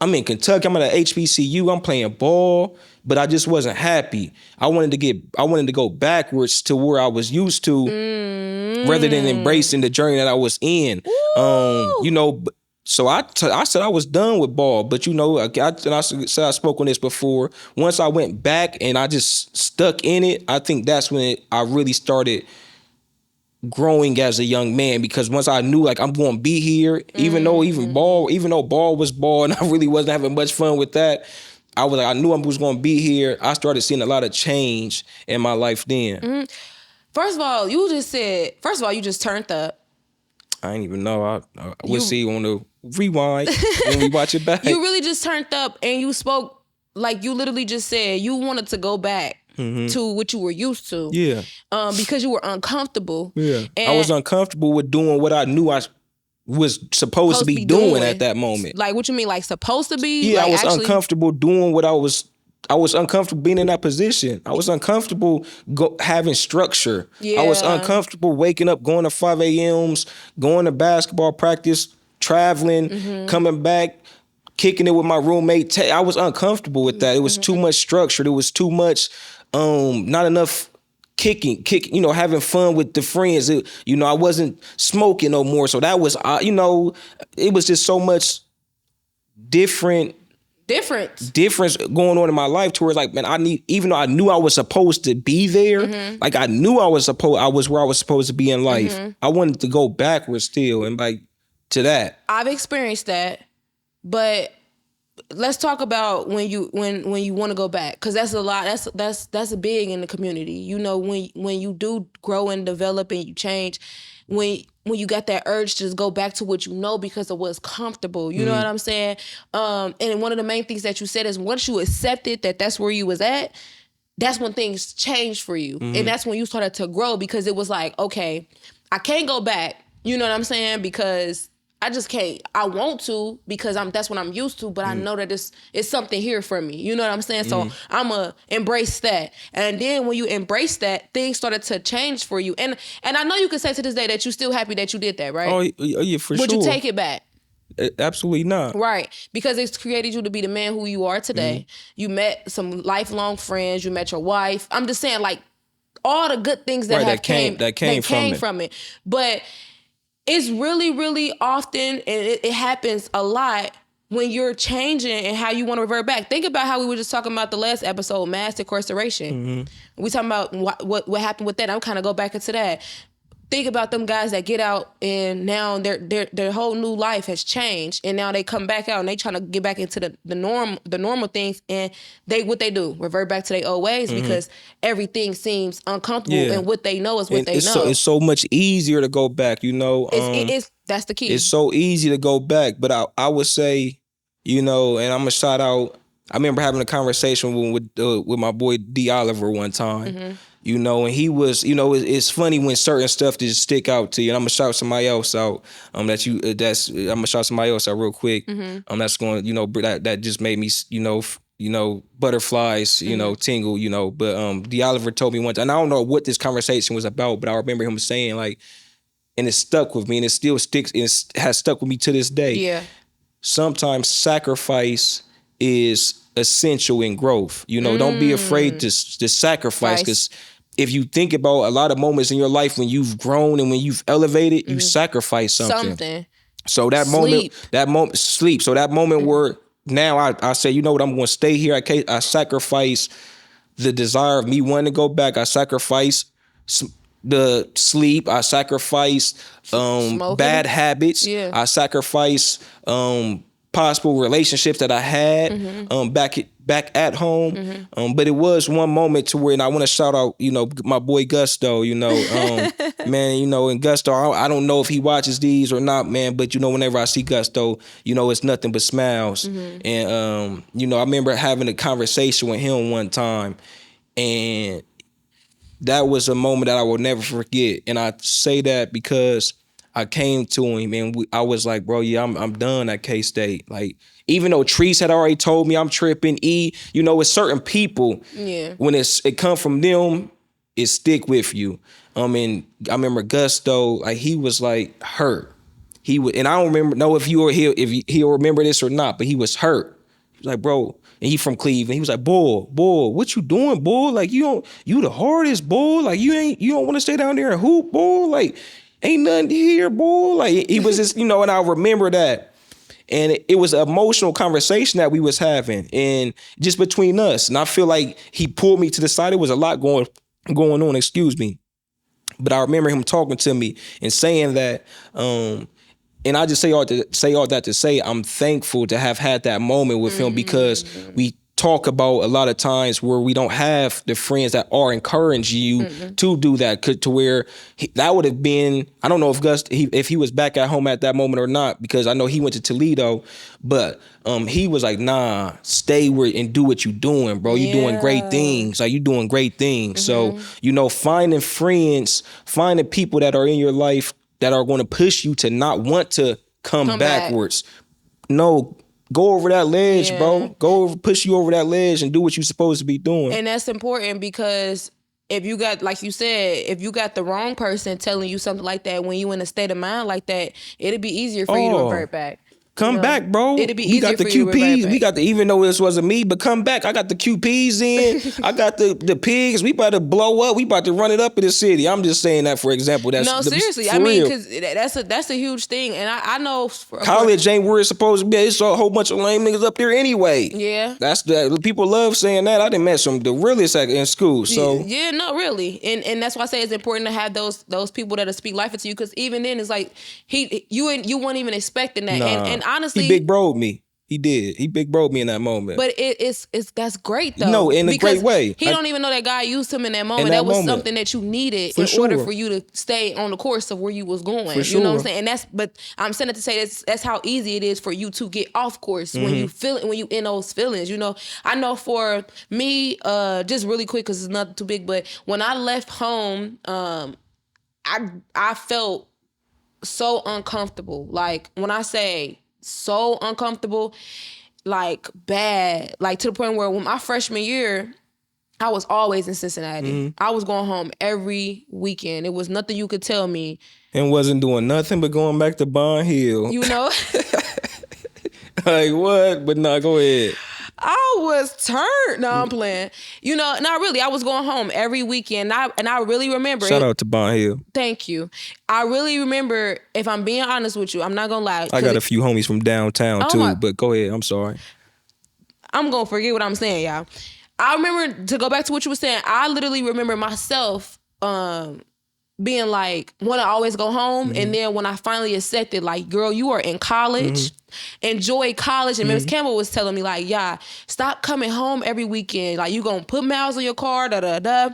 I'm in Kentucky. I'm at a HBCU. I'm playing ball, but I just wasn't happy. I wanted to go backwards to where I was used to, rather than embracing the journey that I was in. You know, so I said I was done with ball. But you know, I said I spoke on this before. Once I went back and I just stuck in it, I think that's when I really started growing as a young man, because once I knew, like, I'm going to be here, even though ball was ball and I really wasn't having much fun with that, I knew I was going to be here. I started seeing a lot of change in my life then. First of all, you just turned up. I didn't even know. We'll see on the rewind when we watch it back. You really just turned up, and you spoke, like, you literally just said you wanted to go back to what you were used to. Yeah. Because you were uncomfortable. Yeah. And I was uncomfortable with doing what I knew I was supposed to be doing at that moment. Like, what you mean, like, supposed to be? Yeah, like, I was uncomfortable doing what I was uncomfortable being in that position. I was uncomfortable having structure. Yeah. I was uncomfortable waking up, going to 5 a.m.s, going to basketball practice, traveling, coming back, kicking it with my roommate. I was uncomfortable with that. It was too much structure. It was too much, not enough kicking, you know, having fun with the friends. You know, I wasn't smoking no more. So that was, you know, it was just so much difference going on in my life towards, like, man, even though I knew I was supposed to be there, like, I knew I was where I was supposed to be in life. I wanted to go backwards still, and like to that. I've experienced that, but let's talk about when you want to go back, because that's a lot. That's a big in the community. You know, when you do grow and develop and you change, when you got that urge to just go back to what you know because of what's comfortable. You know what I'm saying? And one of the main things that you said is once you accepted that that's where you was at, that's when things changed for you. And that's when you started to grow, because it was like, okay, I can't go back. You know what I'm saying? Because I just can't. I want to, because that's what I'm used to, but I know that it's something here for me. You know what I'm saying? So I'm going to embrace that. And then when you embrace that, things started to change for you. And I know you can say to this day that you're still happy that you did that, right? Oh yeah, for sure. Would you take it back? Absolutely not. Right. Because it's created you to be the man who you are today. You met some lifelong friends. You met your wife. I'm just saying, like, all the good things that came from it. But it's really, really often, and it happens a lot, when you're changing and how you want to revert back. Think about how we were just talking about the last episode, mass incarceration. We talking about what happened with that. I'm kind of go back into that. Think about them guys that get out and now their whole new life has changed, and now they come back out and they trying to get back into the normal things, and what they do, revert back to their old ways, because everything seems uncomfortable, and what they know is what they know. It's so much easier to go back, you know. That's the key. It's so easy to go back, but I would say, you know, and I'm gonna shout out. I remember having a conversation with my boy D. Oliver one time. You know, and he was, you know, it's funny when certain stuff just stick out to you. And I'm gonna shout somebody else out. I'm gonna shout somebody else out real quick. That's going, you know, that just made me, you know, butterflies, you know, tingle, you know. But D. Oliver told me once, and I don't know what this conversation was about, but I remember him saying, like, and it stuck with me, and it still sticks, and it has stuck with me to this day. Yeah. Sometimes sacrifice is essential in growth. You know, don't be afraid to sacrifice, because if you think about a lot of moments in your life when you've grown and when you've elevated, you sacrifice something. So that sleep. So that moment where now I say, you know what, I'm going to stay here. I sacrifice the desire of me wanting to go back. I sacrifice the sleep. I sacrifice bad habits. Yeah. I sacrifice possible relationships that I had back at home. But it was one moment to where, and I want to shout out, you know, my boy Gusto, you know, man, you know, and Gusto, I don't know if he watches these or not, man, but you know, whenever I see Gusto, you know, it's nothing but smiles. And, you know, I remember having a conversation with him one time, and that was a moment that I will never forget. And I say that because I came to him and I was like, bro, yeah, I'm done at K-State. Like, even though Treese had already told me I'm tripping, you know, with certain people, when it come from them, it stick with you. And I remember Gusto, like, he was like hurt. And I don't know if he'll remember this or not, but he was hurt. He was like, bro, and he from Cleveland. He was like, boy, what you doing, boy? Like, you the hardest, boy. Like, you don't want to stay down there and hoop, boy. Like, ain't nothing here, boy. Like, he was just, you know, and I remember that. And it was an emotional conversation that we was having, and just between us. And I feel like he pulled me to the side. There was a lot going on, excuse me. But I remember him talking to me and saying that, and I just say all that to say I'm thankful to have had that moment with him, because we talk about a lot of times where we don't have the friends that are encouraging you to do that, to where that would have been, I don't know if he was back at home at that moment or not, because I know he went to Toledo, but he was like, nah, stay where and do what you doing, bro. You doing great things. Like, you doing great things. So, you know, finding friends, finding people that are in your life that are going to push you to not want to come backwards. No, go over that ledge, bro. Push you over that ledge and do what you're supposed to be doing. And that's important, because if you got, like you said, if you got the wrong person telling you something like that when you in a state of mind like that, it'd be easier for you to revert back. Come back, bro. It'd be we easier got the for you to revert QPs. back. We got the, even though this wasn't me, but come back. I got the QPs in. I got the pigs. We about to blow up. We about to run it up in the city. I'm just saying that for example. Seriously. I mean, because that's a huge thing, and I know college ain't where it's supposed to be. It's a whole bunch of lame niggas up there anyway. Yeah, that's the people love saying that. I done met the realest in school. So no, really, and that's why I say it's important to have those people that'll speak life into you, because even then it's like you weren't even expecting that, and honestly, he big bro'd me. He did. He big bro'd me in that moment. But it's that's great though. No, in a great way. He don't even know that God used him in that moment. That was something that you needed in order for you to stay on the course of where you was going. You know what I'm saying? But I'm saying it to say that's how easy it is for you to get off course when you when you in those feelings. You know, I know for me, just really quick because it's not too big, but when I left home, I felt so uncomfortable. Like, when I say so uncomfortable, like bad, like to the point where when my freshman year, I was always in Cincinnati. I was going home every weekend. It was nothing you could tell me. And wasn't doing nothing but going back to Bond Hill. You know? Like, what? But nah, go ahead. I was turned. No, I'm playing. You know, not really. I was going home every weekend. And I really remember. Shout out to Bond Hill. Thank you. I really remember, if I'm being honest with you, I'm not going to lie. I got a few homies from downtown too, but go ahead. I'm sorry. I'm going to forget what I'm saying, y'all. I remember, to go back to what you were saying, I literally remember myself being like, want to always go home. And then when I finally accepted, like, girl, you are in college. Enjoy college. And Ms. Campbell was telling me, like, yeah, stop coming home every weekend. Like, you gonna put miles on your car, da-da-da.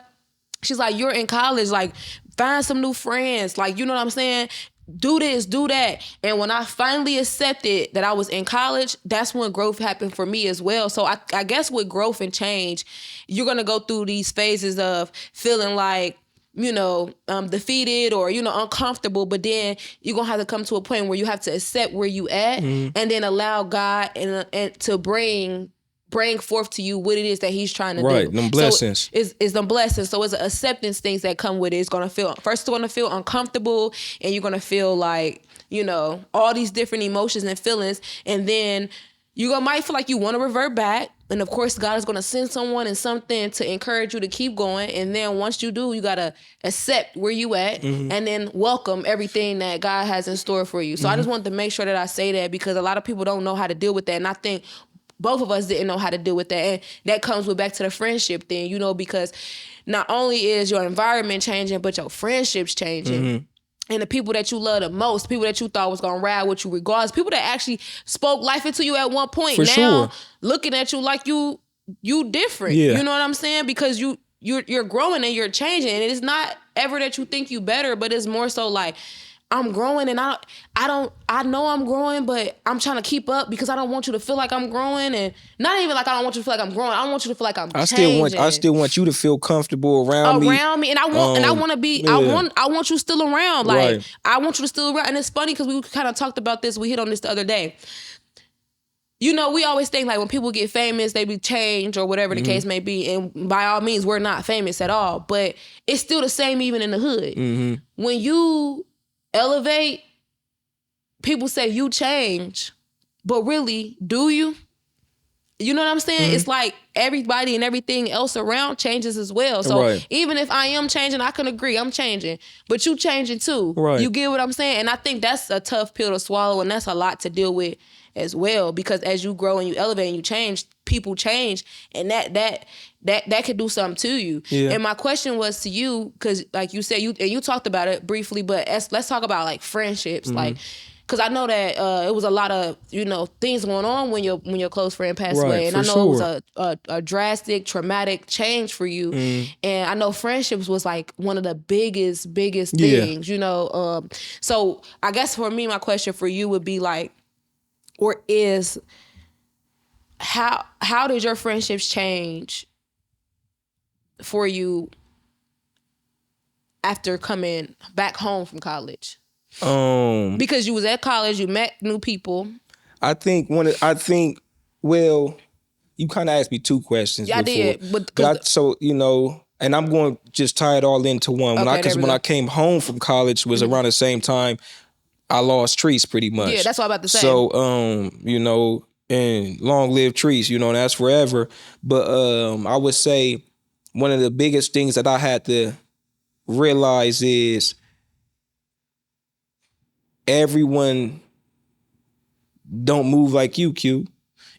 She's like, you're in college. Like, find some new friends. Like, you know what I'm saying? Do this, do that. And when I finally accepted that I was in college, that's when growth happened for me as well. So I guess with growth and change, you're gonna go through these phases of feeling like, you know, defeated or, you know, uncomfortable, but then you're going to have to come to a point where you have to accept where you at and then allow God and to bring forth to you what it is that he's trying to do. Right, them blessings. So it's them blessings. So it's acceptance things that come with it. It's going to feel, first it's going to feel uncomfortable, and you're going to feel like, you know, all these different emotions and feelings, and then might feel like you want to revert back. And of course, God is going to send someone and something to encourage you to keep going. And then once you do, you got to accept where you at and then welcome everything that God has in store for you. So I just wanted to make sure that I say that, because a lot of people don't know how to deal with that. And I think both of us didn't know how to deal with that. And that comes back to the friendship thing, because not only is your environment changing, but your friendships changing. And the people that you love the most, people that you thought was gonna ride with you regardless, people that actually spoke life into you at one point, now looking at you like you different. Yeah. You know what I'm saying? Because you're growing and you're changing, and it's not ever that you think you better, but it's more so like, I'm growing and I know I'm growing, but I'm trying to keep up because I don't want you to feel like I'm growing, and not even like I don't want you to feel like I'm growing. I want you to feel like I'm changing. I still want you to feel comfortable around me, and I want to be. Yeah. I want you still around. Like I want you to still around. And it's funny because we kind of talked about this. We hit on this the other day. We always think like when people get famous, they be changed or whatever the case may be. And by all means, we're not famous at all, but it's still the same even in the hood. When you elevate, people say you change, but really, do you? You know what I'm saying? It's like everybody and everything else around changes as well. So even if I am changing, I can agree I'm changing, but you changing too. Right. You get what I'm saying? And I think that's a tough pill to swallow, and that's a lot to deal with as well, because as you grow and you elevate and you change, people change, and that could do something to you. Yeah. And my question was to you, because like you said, you talked about it briefly, but let's talk about like friendships, like, because I know that it was a lot of things going on when your close friend passed away, and I know it was a drastic, traumatic change for you, and I know friendships was like one of the biggest things, So I guess for me, my question for you would be like, or is, how did your friendships change for you after coming back home from college? Because you was at college, you met new people. I think well, you kind of asked me two questions. Yeah, before. I did, and I'm going to just tie it all into one. Because when I came home from college was around the same time I lost Treese pretty much. Yeah, that's what I'm about to say. So, and long live Treese, and that's forever. But I would say one of the biggest things that I had to realize is everyone don't move like you, Q.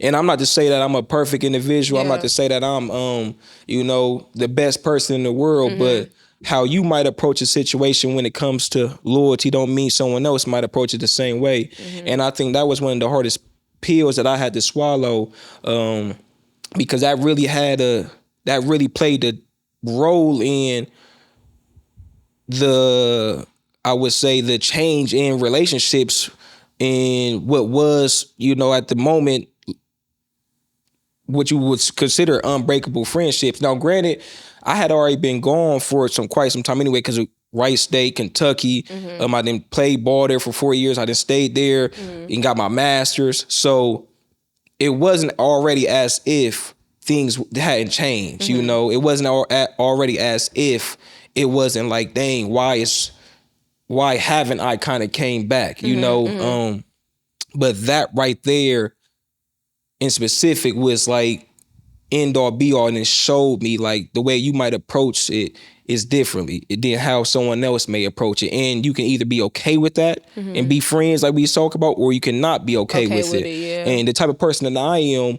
And I'm not to say that I'm a perfect individual. Yeah. I'm not to say that I'm, the best person in the world, but how you might approach a situation when it comes to loyalty don't mean someone else might approach it the same way. And I think that was one of the hardest pills that I had to swallow, because that really played a role in the change in relationships in what was, at the moment, what you would consider unbreakable friendships. Now, granted, I had already been gone for quite some time anyway, because of Wright State, Kentucky. I didn't play ball there for 4 years. I just stayed there and got my master's. So it wasn't already as if things hadn't changed. It wasn't already as if it wasn't like, dang, why haven't I kind of came back? But that right there in specific was like end all be all, and it showed me like the way you might approach it is differently than how someone else may approach it. And you can either be okay with that and be friends like we talk about, or you cannot be okay with it. Yeah. And the type of person that I am,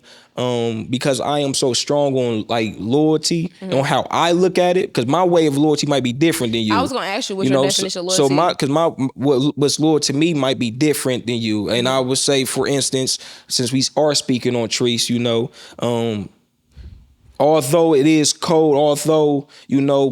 because I am so strong on like loyalty and on how I look at it, because my way of loyalty might be different than you. I was going to ask you what's your definition of loyalty. So what's loyal to me might be different than you. And I would say, for instance, since we are speaking on Treese, although it is cold, although,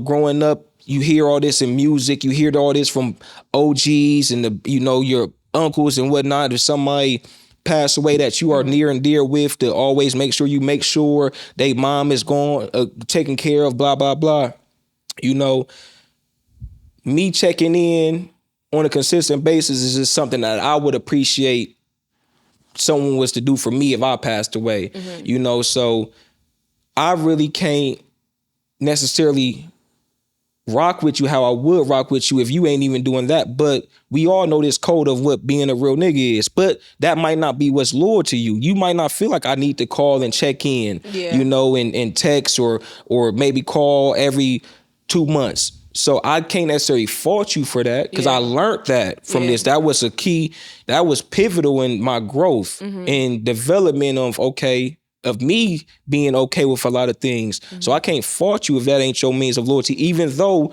growing up, you hear all this in music, you hear all this from OGs and your uncles and whatnot. If somebody pass away that you are near and dear with, to always make sure they mom is gone, taken care of, blah, blah, blah. Me checking in on a consistent basis is just something that I would appreciate someone was to do for me if I passed away, so I really can't necessarily rock with you how I would rock with you if you ain't even doing that. But we all know this code of what being a real nigga is. But that might not be what's loyal to you. You might not feel like I need to call and check in, you know, and text or maybe call every 2 months. So I can't necessarily fault you for that because I learned that from this. That was a key. That was pivotal in my growth and development of me being okay with a lot of things. So I can't fault you if that ain't your means of loyalty, even though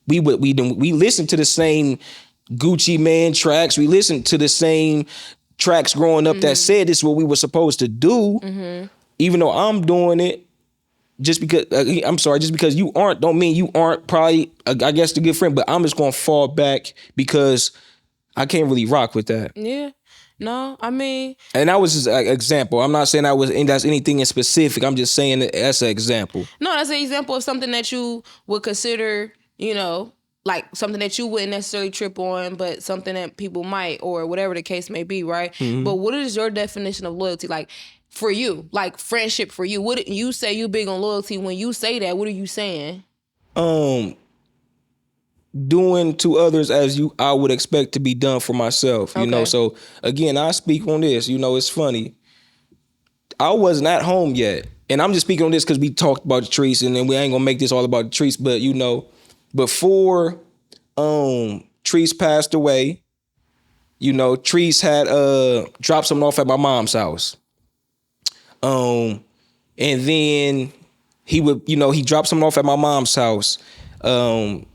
we listen to the same Gucci Mane tracks. We listened to the same tracks growing up that said this is what we were supposed to do. Even though I'm doing it, just because you aren't, don't mean you aren't probably, I guess, the good friend, but I'm just going to fall back because I can't really rock with that. Yeah. No, I mean. And that was just an example. I'm not saying that's anything in specific. I'm just saying that that's an example. No, that's an example of something that you would consider, you know, like something that you wouldn't necessarily trip on, but something that people might, or whatever the case may be, right? But what is your definition of loyalty? Like, for you, like friendship for you, what you say you big on loyalty. When you say that, what are you saying? Doing to others as I would expect to be done for myself, you know? So again, I speak on this, you know, it's funny. I wasn't at home yet. And I'm just speaking on this because we talked about the trees and then we ain't gonna make this all about the trees, but you know, before Trees passed away, you know, Trees had dropped something off at my mom's house. And then he would, you know, he dropped something off at my mom's house. He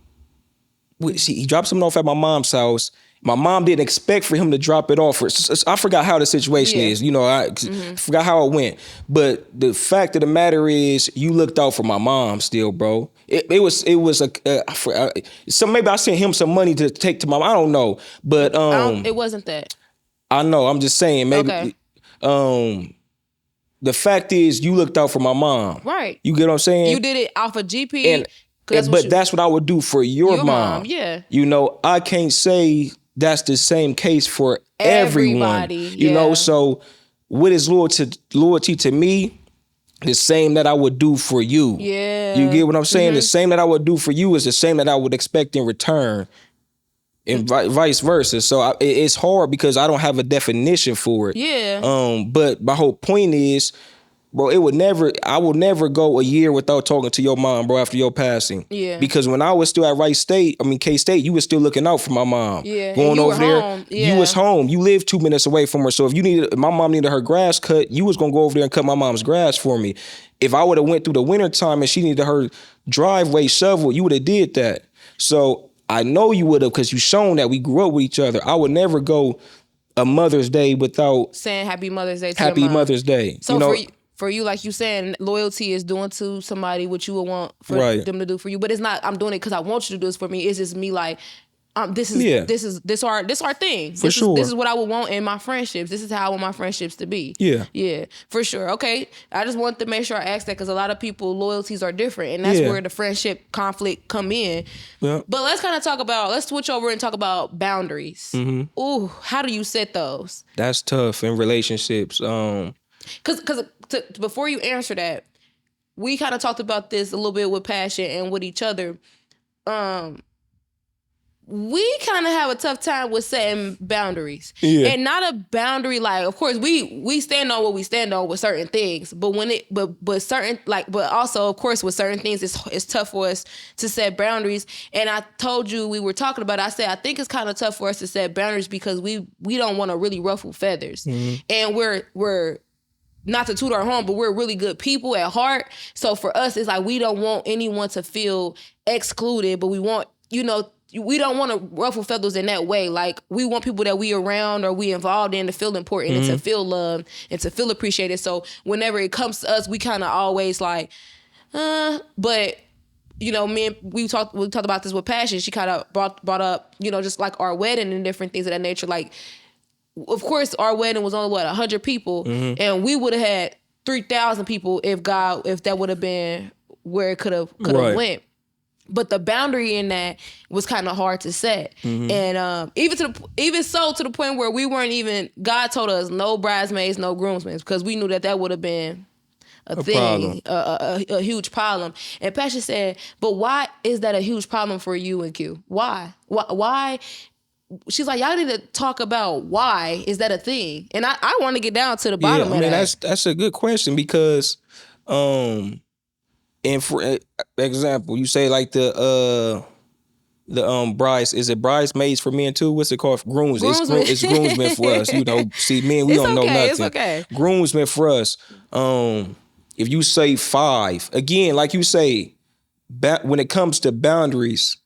dropped something off at my mom's house. My mom didn't expect for him to drop it off. I forgot how the situation is. You know, I forgot how it went. But the fact of the matter is, you looked out for my mom still, bro. It was maybe I sent him some money to take to my mom. I don't know, but it wasn't that. I know. I'm just saying maybe. The fact is, you looked out for my mom. Right. You get what I'm saying? You did it off of GP. That's what I would do for your mom. Yeah. You know, I can't say that's the same case for everyone. You know, so what is loyalty to me? The same that I would do for you. Yeah. You get what I'm saying? The same that I would do for you is the same that I would expect in return. And vice versa. So it's hard because I don't have a definition for it. Yeah. But my whole point is, bro, I will never go a year without talking to your mom, bro, after your passing. Yeah. Because when I was still at K-State, you was still looking out for my mom. Yeah. Going over there. Home. Yeah. You was home. You lived 2 minutes away from her. So if my mom needed her grass cut, you was gonna go over there and cut my mom's grass for me. If I would have went through the winter time and she needed her driveway shoveled, you would have did that. So I know you would have, because you shown that we grew up with each other. I would never go a Mother's Day without saying Happy Mother's Day to Happy your mom. Mother's Day. So you know? for you, like you saying, loyalty is doing to somebody what you would want for them to do for you. But it's not, I'm doing it because I want you to do this for me. It's just me like, this our thing. For sure. This is what I would want in my friendships. This is how I want my friendships to be. Yeah. Yeah, for sure. Okay. I just wanted to make sure I asked that because a lot of people, loyalties are different. And that's where the friendship conflict come in. Yeah. But let's kind of let's switch over and talk about boundaries. Ooh, how do you set those? That's tough in relationships. Because before you answer that, we kind of talked about this a little bit with Passion and with each other. We kind of have a tough time with setting boundaries. Yeah. And not a boundary like, of course, we stand on what we stand on with certain things, but but also, of course, with certain things, it's tough for us to set boundaries. And I told you, we were talking about it, I said, I think it's kind of tough for us to set boundaries because we don't want to really ruffle feathers. And we're not to toot our horn, but we're really good people at heart. So for us, it's like we don't want anyone to feel excluded, but we want, we don't want to ruffle feathers in that way. Like, we want people that we around or we involved in to feel important and to feel loved and to feel appreciated. So whenever it comes to us, we kind of always like, but we talked about this with Passion. She kind of brought up, just like our wedding and different things of that nature. Like, of course, our wedding was only 100 people, and we would have had 3,000 people if that would have been where it could have went. But the boundary in that was kind of hard to set. And even to the point where we weren't even, God told us no bridesmaids, no groomsmen, because we knew that would have been thing, a huge problem. And Pasha said, but why is that a huge problem for you and Q? Why? She's like, y'all need to talk about why is that a thing? And I want to get down to the bottom of that. That's a good question because, and for example, you say like the Bryce, is it bridesmaids for men too? What's it called? Groomsmen. It's groomsmen for us. You know, see, men, we don't know nothing. It's okay. Groomsmen for us. If you say 5, again, like you say, when it comes to boundaries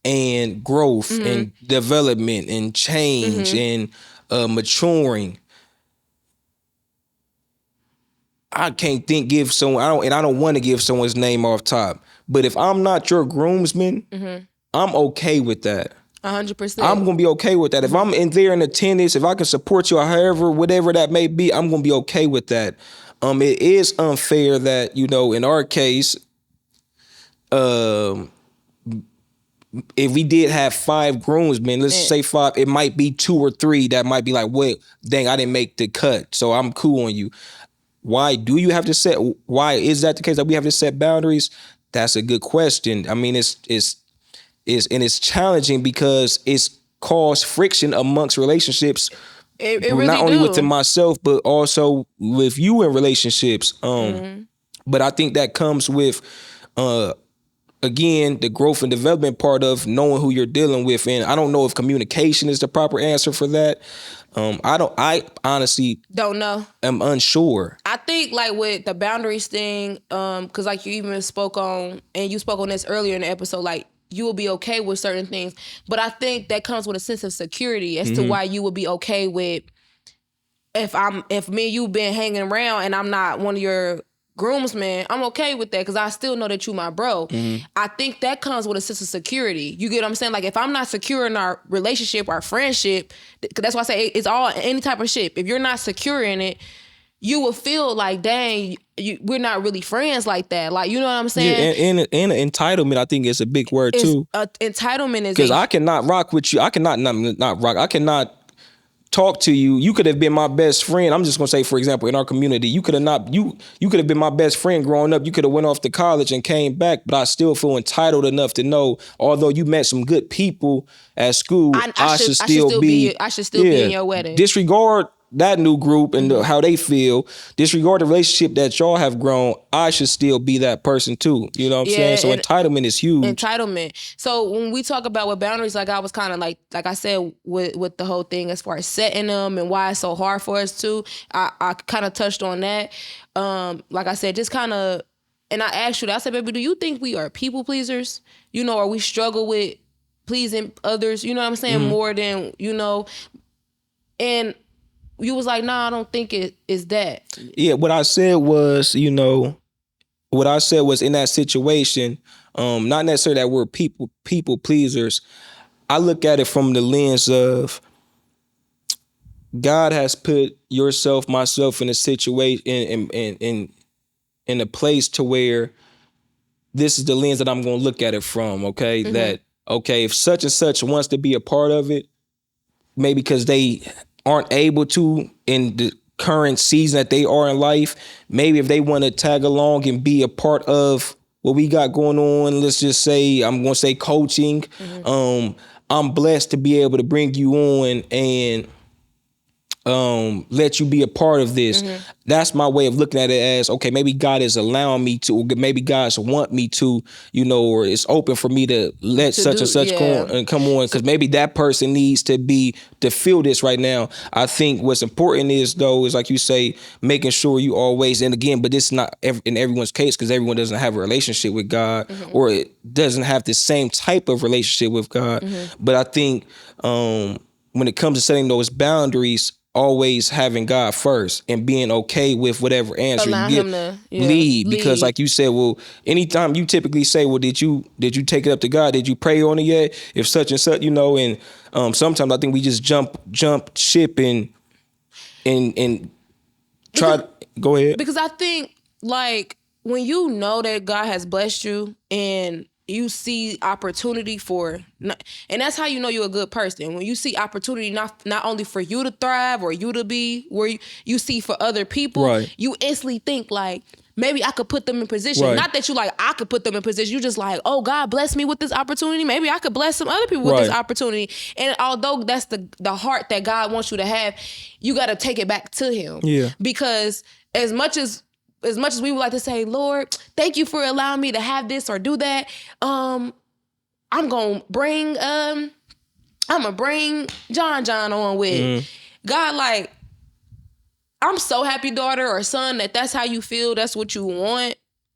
and growth and development and change and maturing, I can't give someone, I don't want to give someone's name off top. But if I'm not your groomsman, I'm okay with that. 100%. I'm gonna be okay with that. If I'm in there in attendance, if I can support you, or however, whatever that may be, I'm gonna be okay with that. It is unfair that, you know, in our case, if we did have 5 groomsmen, let's say 5, it might be 2 or 3 that might be like, well, dang, I didn't make the cut, so I'm cool on you. Why do you have to set? Why is that the case that we have to set boundaries? That's a good question. I mean, it's challenging because it's caused friction amongst relationships. It really not only do. within myself, but also with you in relationships. But I think that comes with, again, the growth and development part of knowing who you're dealing with. And I don't know if communication is the proper answer for that. I honestly don't know. I'm unsure. I think like with the boundaries thing, cause like you even spoke on, and you spoke on this earlier in the episode, like you will be okay with certain things. But I think that comes with a sense of security as to why you would be okay with if me and you been hanging around and I'm not one of your groomsmen, I'm okay with that because I still know that you my bro. I think that comes with a sense of security. You get what I'm saying? Like if I'm not secure in our relationship, our friendship, that's why I say it's all any type of shit. If you're not secure in it, you will feel like, dang, we're not really friends like that. Like, you know what I'm saying? Yeah, and entitlement, I think, is a big word too. Entitlement is because I cannot rock with you. I cannot not rock. I cannot talk to you. You could have been my best friend. I'm just gonna say, for example, in our community, you could have not. You could have been my best friend growing up. You could have went off to college and came back, but I still feel entitled enough to know, although you met some good people at school, I should still be in your wedding. Disregard that new group and how they feel, disregard the relationship that y'all have grown, I should still be that person too. You know what I'm saying? So entitlement is huge. Entitlement. So when we talk about with boundaries, like I was kind of like I said with the whole thing as far as setting them and why it's so hard for us to, I kind of touched on that. Like I said, just kind of, and I asked you that, I said, baby, do you think we are people pleasers? You know, or we struggle with pleasing others, you know what I'm saying, more than, you know, and you was like, nah, I don't think it is that. Yeah, what I said was, in that situation, not necessarily that we're people pleasers. I look at it from the lens of God has put myself in a situation, in a place to where this is the lens that I'm going to look at it from, okay? That, okay, if such and such wants to be a part of it, maybe because they aren't able to in the current season that they are in life, maybe if they want to tag along and be a part of what we got going on, let's just say, I'm going to say coaching, I'm blessed to be able to bring you on and let you be a part of this. That's my way of looking at it as, okay, maybe God is allowing me to, or maybe God's want me to, or it's open for me to let such and such come on, because maybe that person needs to feel this right now. I think what's important is like you say, making sure you always, and again, but this is not in everyone's case, because everyone doesn't have a relationship with God, or it doesn't have the same type of relationship with God. But I think when it comes to setting those boundaries, always having God first and being okay with whatever answer you get, lead. Because like you said, well, anytime you typically say, well, did you take it up to God? Did you pray on it yet? If such and such, and sometimes I think we just jump ship and try to go ahead. Because I think like when you know that God has blessed you and you see opportunity for, and that's how you know you're a good person. When you see opportunity, not only for you to thrive or you to be where you see for other people, Right. you instantly think like, maybe I could put them in position. Right. Not that you like, I could put them in position. You just like, oh, God bless me with this opportunity. Maybe I could bless some other people with this Right. opportunity. And although that's the heart that God wants you to have, you got to take it back to him. Yeah. Because as much as we would like to say, Lord, thank you for allowing me to have this or do that, I'm gonna bring John on with God. Like, I'm so happy, daughter or son, that's how you feel, that's what you want,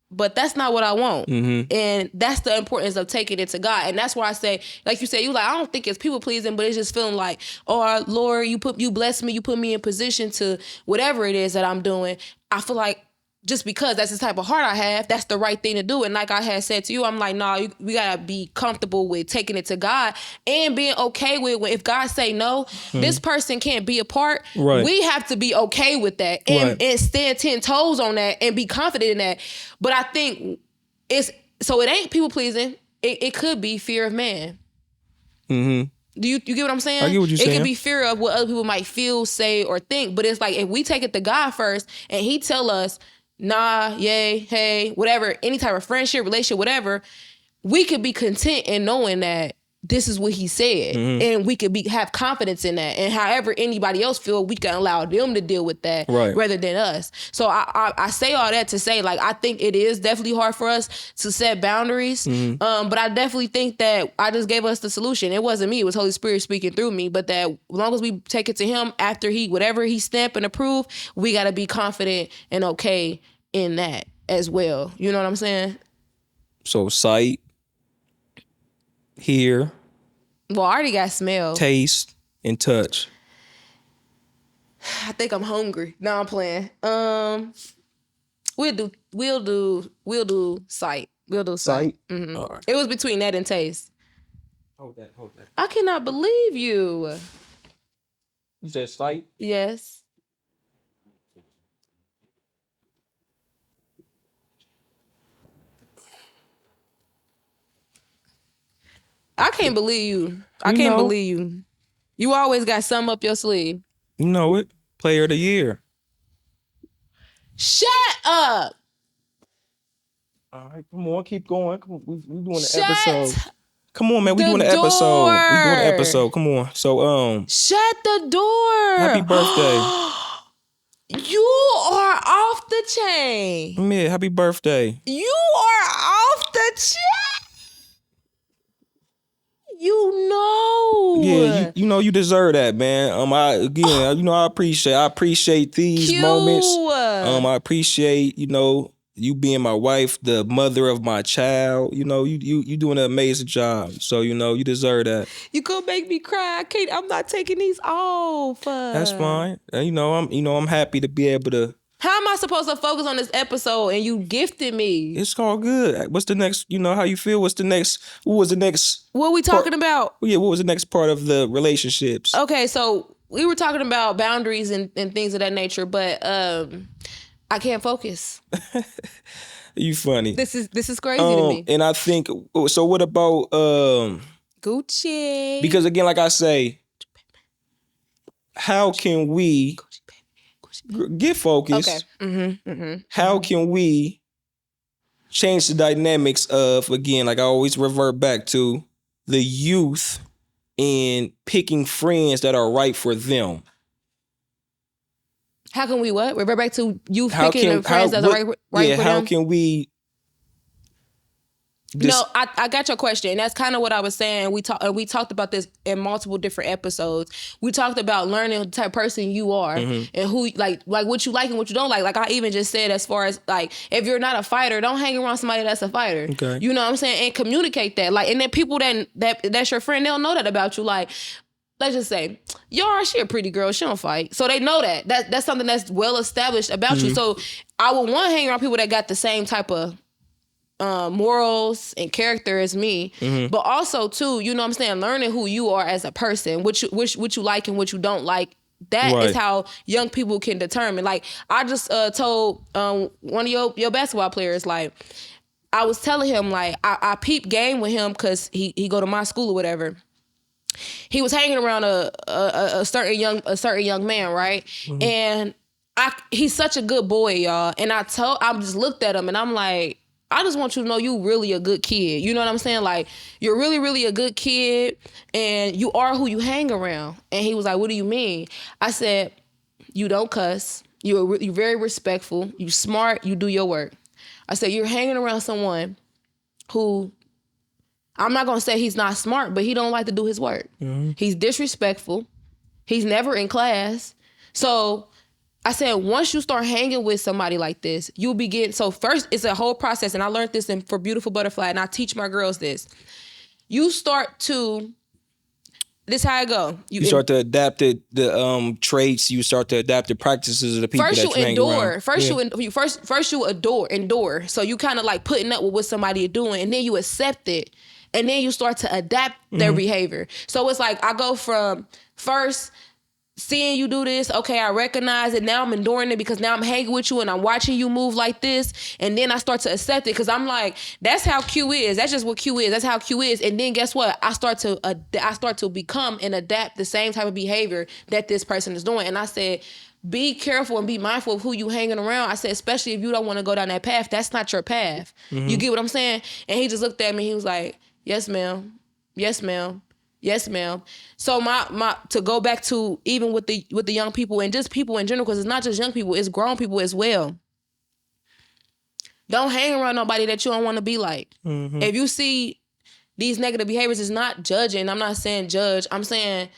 but that's not what I want. And that's the importance of taking it to God. And that's why I say, like you said, you like, I don't think it's people pleasing, but it's just feeling like, oh Lord, you bless me, you put me in position to whatever it is that I'm doing. I feel like just because that's the type of heart I have, that's the right thing to do. And like I had said to you, I'm like, nah, we gotta be comfortable with taking it to God and being okay with when, if God say no, this person can't be a part. Right. We have to be okay with that and stand 10 toes on that and be confident in that. But I think it ain't people pleasing. It could be fear of man. Do you get what I'm saying? I get what you're saying. It could be fear of what other people might feel, say, or think. But it's like, if we take it to God first and he tell us, nah, yay, hey, whatever, any type of friendship, relationship, whatever, we could be content in knowing that this is what he said. And we could have confidence in that. And however anybody else feel, we can allow them to deal with that rather than us. So I say all that to say, like, I think it is definitely hard for us to set boundaries. But I definitely think that I just gave us the solution. It wasn't me, it was Holy Spirit speaking through me. But that as long as we take it to him after whatever he stamp and approve, we got to be confident and okay in that as well. You know what I'm saying? So sight, hear, Well, I already got smell. taste, and touch. I think I'm hungry. No, I'm playing. We'll do sight. We'll do sight. All right. It was between that and taste. Hold that. I cannot believe you. You said sight? Yes. I can't believe you. I can't believe you. You always got something up your sleeve. You know it. Player of the year. Shut up. All right, come on, keep going. Come on, we doing an Shut episode. Come on, man, we the doing an episode. We doing an door. episode. Come on. So Shut the door. happy birthday. You are off the chain. Yeah, happy birthday. You are off the chain. You know. Yeah, you know you deserve that, man. I appreciate these Q. moments. I appreciate, you being my wife, the mother of my child. You doing an amazing job. So, you deserve that. You gonna make me cry. I'm not taking these off. That's fine. And, I'm happy to be able to. How am I supposed to focus on this episode and you gifted me? It's all good. What's the next, how you feel? What was the next? What we talking about? Yeah, what was the next part of the relationships? Okay, so we were talking about boundaries and things of that nature, but I can't focus. You funny. This is crazy to me. And I think, so what about Gucci? because again, like I say, how can we get focused? Okay. How can we change the dynamics of, again, like I always revert back to, the youth and picking friends that are right for them? How can we what? Revert back to you picking the friends that are right for how them? can we? No, I got your question. And that's kind of what I was saying. We talked about this in multiple different episodes. We talked about learning the type of person you are and who like what you like and what you don't like. Like I even just said, as far as like, if you're not a fighter, don't hang around somebody that's a fighter. Okay. You know what I'm saying? And communicate that. Like, and then people that's your friend, they'll know that about you. Like, let's just say, she a pretty girl, she don't fight. So they know that. That's something that's well established about you. So I would want to hang around people that got the same type of morals and character as me, but also too, you know what I'm saying, learning who you are as a person, what you like and what you don't like. That is how young people can determine. Like I just told one of your basketball players, like, I was telling him, like, I peep game with him because he go to my school or whatever. He was hanging around a certain young man, right? Mm-hmm. And he's such a good boy, y'all. And I just looked at him and I'm like, I just want you to know you really a good kid. You know what I'm saying? Like, you're really, really a good kid and you are who you hang around. And he was like, what do you mean? I said, you don't cuss. You're very respectful. You smart. You do your work. I said, you're hanging around someone who, I'm not going to say he's not smart, but he don't like to do his work. Mm-hmm. He's disrespectful. He's never in class. So I said, once you start hanging with somebody like this, you'll begin. So first, it's a whole process. And I learned this for Beautiful Butterfly, and I teach my girls this. You start to, this how it go. You start to adapt the traits. You start to adapt the practices of the people that you hang around. First you endure. So you kind of like putting up with what somebody is doing, and then you accept it. And then you start to adapt their behavior. So it's like, I go from first seeing you do this, okay, I recognize it. Now I'm enduring it because now I'm hanging with you and I'm watching you move like this. And then I start to accept it because I'm like, that's how Q is. That's just what Q is. That's how Q is. And then guess what? I start to become and adapt the same type of behavior that this person is doing. And I said, be careful and be mindful of who you hanging around. I said, especially if you don't want to go down that path, that's not your path. Mm-hmm. You get what I'm saying? And he just looked at me. He was like, yes, ma'am. Yes, ma'am. Yes, ma'am. So my to go back to even with the young people and just people in general, because it's not just young people, it's grown people as well. Don't hang around nobody that you don't want to be like. Mm-hmm. If you see these negative behaviors, it's not judging. I'm not saying judge. I'm saying,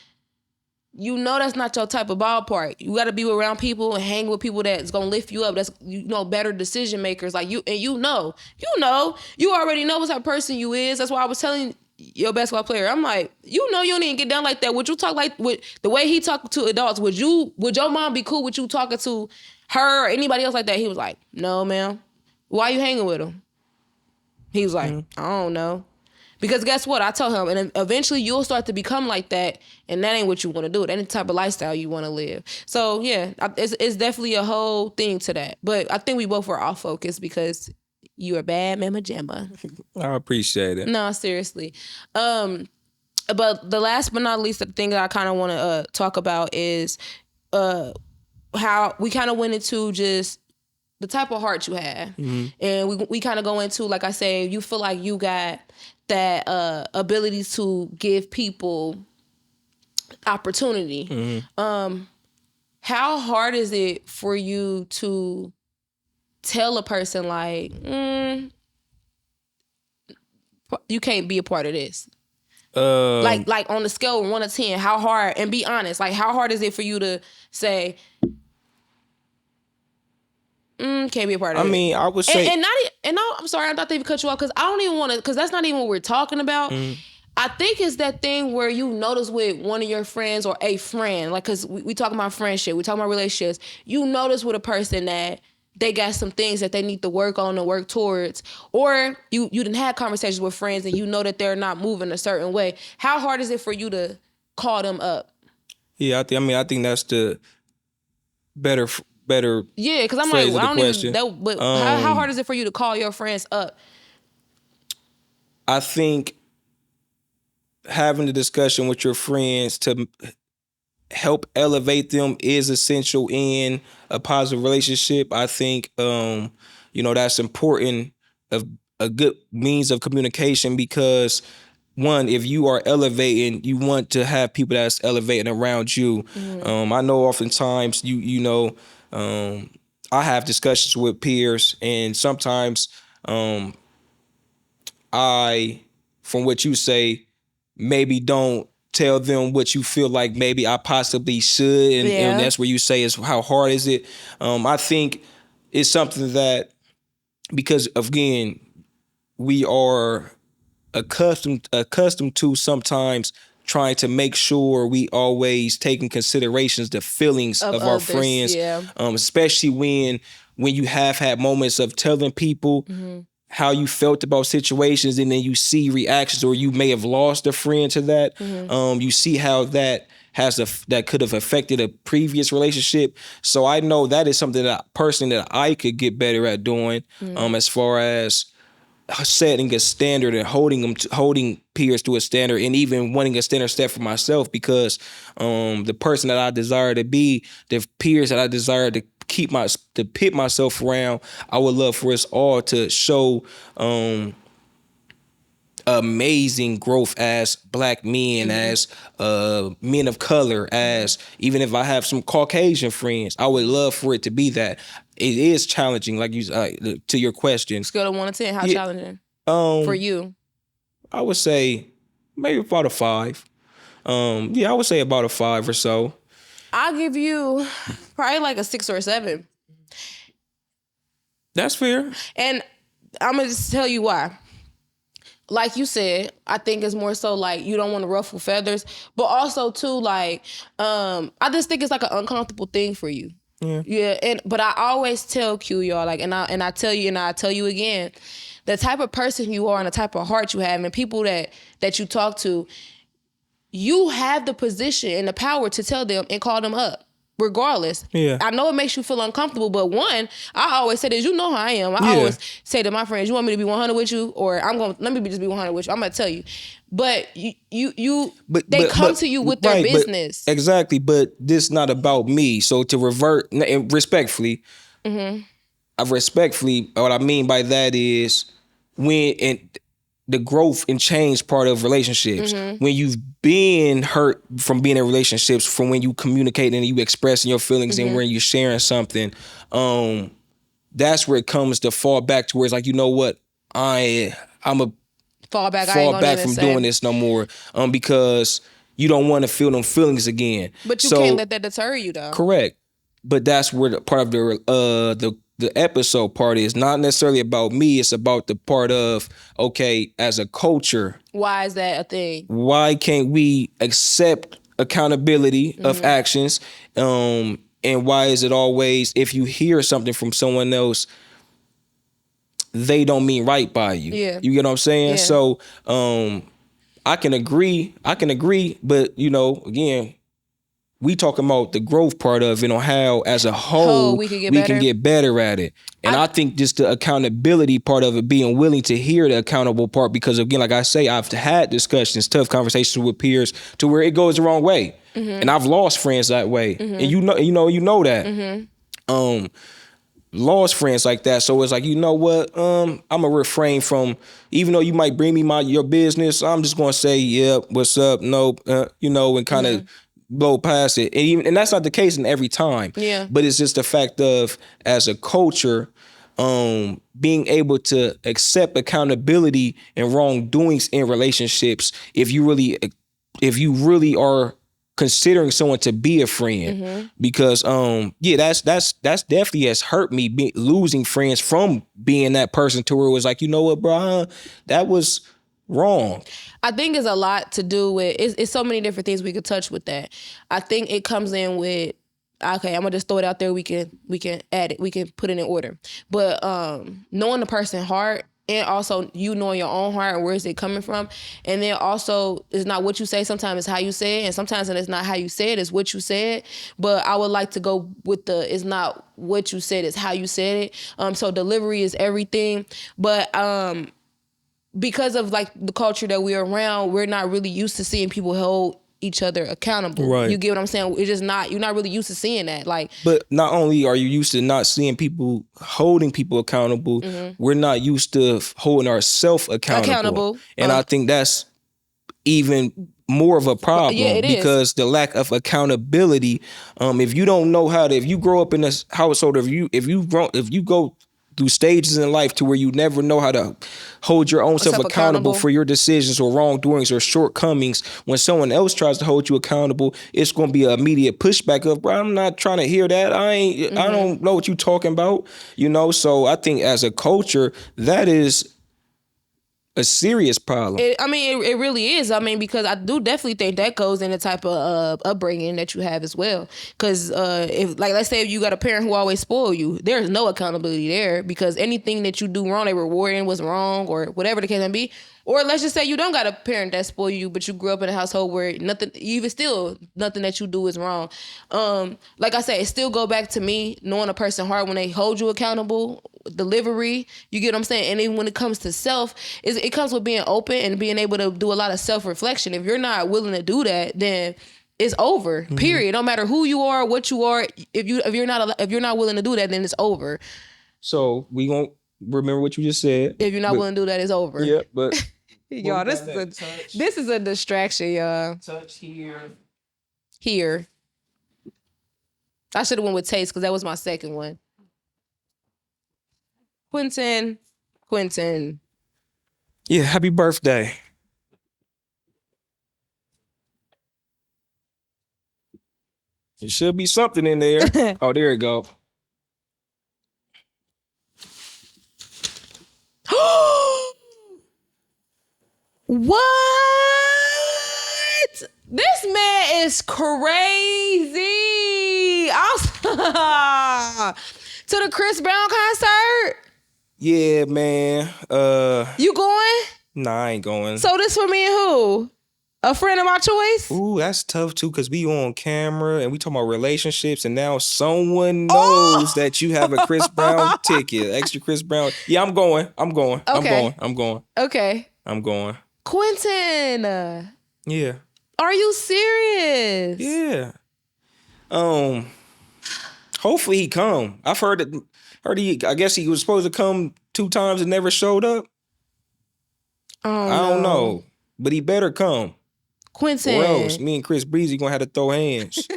you know, that's not your type of ballpark. You got to be around people and hang with people that's gonna lift you up. That's, you know, better decision makers. Like you, and you already know what type of person you is. That's why I was telling your basketball player, I'm like, you know, you don't even get down like that. Would you talk like with the way he talked to adults? Would your mom be cool with you talking to her or anybody else like that? He was like, no, ma'am. Why you hanging with him? He was like, I don't know. Because guess what? I told him, and eventually you'll start to become like that, and that ain't what you want to do. That ain't the type of lifestyle you want to live. So yeah, it's definitely a whole thing to that. But I think we both were off focus because you are bad, Mama Jamma. I appreciate it. No, seriously. But the last but not least, the thing that I kind of want to talk about is how we kind of went into just the type of heart you have. Mm-hmm. And we kind of go into, like I say, you feel like you got that ability to give people opportunity. Mm-hmm. How hard is it for you to tell a person like, you can't be a part of this? Like on the scale of 1 to 10, how hard, and be honest, like how hard is it for you to say, can't be a part of it? I mean, I would say, I'm sorry, I'm not to even cut you off because I don't even want to, because that's not even what we're talking about. Mm. I think it's that thing where you notice with one of your friends or a friend, like, because we talking about friendship, we talking about relationships. You notice with a person that they got some things that they need to work on and work towards, or you done had conversations with friends and you know that they're not moving a certain way. How hard is it for you to call them up? Yeah, I think that's the better. Yeah, because I'm like, I don't question. Even. But how hard is it for you to call your friends up? I think having the discussion with your friends to help elevate them is essential in a positive relationship. I think, that's important, of a good means of communication, because one, if you are elevating, you want to have people that's elevating around you. Mm-hmm. I know oftentimes I have discussions with peers, and sometimes I, from what you say, maybe don't tell them what you feel like maybe I possibly should, and that's where you say is how hard is it. I think it's something that, because again, we are accustomed to sometimes trying to make sure we always take in considerations the feelings of our others, friends, especially when you have had moments of telling people how you felt about situations, and then you see reactions, or you may have lost a friend to that. Mm-hmm. You see how that could have affected a previous relationship. So I know that is something that personally that I could get better at doing, as far as setting a standard and holding peers to a standard, and even wanting a standard set for myself, because the person that I desire to be, the peers that I desire to pit myself around, I would love for us all to show amazing growth as Black men, as men of color, as even if I have some Caucasian friends, I would love for it to be that. It is challenging, like you to your question. Scale of 1 to 10, how challenging for you? I would say maybe about a 5. I would say about a 5 or so. I'll give you probably like a 6 or a 7. That's fair. And I'm gonna just tell you why. Like you said, I think it's more so like you don't want to ruffle feathers, but also too like I just think it's like an uncomfortable thing for you. Yeah. But I always tell Q, y'all, like, and I tell you again, the type of person you are and the type of heart you have, and people that you talk to, you have the position and the power to tell them and call them up. Regardless. Yeah. I know it makes you feel uncomfortable, but one, I always say this, you know how I am. I always say to my friends, you want me to be 100 with you, or let me just be 100 with you. I'm gonna tell you. But they come to you with their business. Exactly, but this not about me. So to revert, and respectfully, what I mean by that is the growth and change part of relationships. When you've been hurt from being in relationships, from when you communicate and you expressing your feelings and when you're sharing something, that's where it comes to fall back to where it's like, you know what, I'm a fall back from doing this no more, because you don't want to feel them feelings again. But you can't let that deter you, though. Correct. But that's where the part of the episode part is not necessarily about me. It's about the part of, okay, as a culture, why is that a thing? Why can't we accept accountability of actions? And why is it always, if you hear something from someone else, they don't mean right by you? Yeah. You get what I'm saying? Yeah. So I can agree, but again, we talking about the growth part of it, on how as a whole we can get better at it. And I think just the accountability part of it, being willing to hear the accountable part, because again, like I say, I've had discussions, tough conversations with peers to where it goes the wrong way. And I've lost friends that way. And you know that. Lost friends like that. So it's like, you know what? I'm gonna refrain from, even though you might bring me your business, I'm just gonna say, yeah, what's up? Nope, and kind of blow past it. And that's not the case in every time. Yeah. But it's just the fact of, as a culture, being able to accept accountability and wrongdoings in relationships, if you really are considering someone to be a friend. Because that's definitely has hurt me, losing friends from being that person, to where it was like, you know what, bro, that was wrong. I think it's a lot to do with, it's so many different things we could touch with that. I think it comes in with, okay, I'm gonna just throw it out there, we can add it, we can put it in order. But knowing the person's heart, and also you knowing your own heart and where is it coming from. And then also, it's not what you say, sometimes it's how you say it, and sometimes it's not how you say it, it's what you said. But I would like to go with it's not what you said, it's how you said it. So delivery is everything. But because of like the culture that we're around, we're not really used to seeing people hold each other accountable. Right. You get what I'm saying? It's just you're not really used to seeing that. Like, but not only are you used to not seeing people holding people accountable, we're not used to holding ourselves accountable. And I think that's even more of a problem, because the lack of accountability, if you don't know how to, if you grow up in this household, if you go through stages in life to where you never know how to hold your own self accountable for your decisions or wrongdoings or shortcomings, when someone else tries to hold you accountable, it's going to be an immediate pushback of, bro, I'm not trying to hear that. I don't know what you talking about. So I think as a culture, that is a serious problem. It really is. Because I do definitely think that goes in the type of upbringing that you have as well. Because if, like, let's say if you got a parent who always spoil you, there's no accountability there, because anything that you do wrong, they rewarding what's wrong or whatever the case may be. Or let's just say you don't got a parent that spoil you, but you grew up in a household where nothing that you do is wrong. Like I said, it still go back to me knowing a person's heart when they hold you accountable. delivery. You get what I'm saying? And then when it comes to self, it comes with being open and being able to do a lot of self-reflection. If you're not willing to do that, then it's over. Period. No matter who you are, what you are. If you're not willing to do that, then it's over. So we won't remember what you just said. If you're not willing to do that, it's over. Yeah, but y'all, this is a distraction, y'all. Touch here. Here. I should have went with taste because that was my second one. Quentin. Yeah, happy birthday. It should be something in there. Oh, there it go. What? This man is crazy. To the Chris Brown concert? Yeah, man. You going? Nah, I ain't going. So this for me and who? A friend of my choice? Ooh, that's tough too, because we on camera and we talking about relationships, and now someone knows that you have a Chris Brown ticket, extra Chris Brown. Yeah, I'm going. Okay. I'm going. Okay. I'm going. Quentin. Yeah. Are you serious? Yeah. Hopefully he come. I've heard I guess he was supposed to come 2 times and never showed up. Oh, I don't know. But he better come. Quentin. Or else me and Chris Breezy gonna have to throw hands.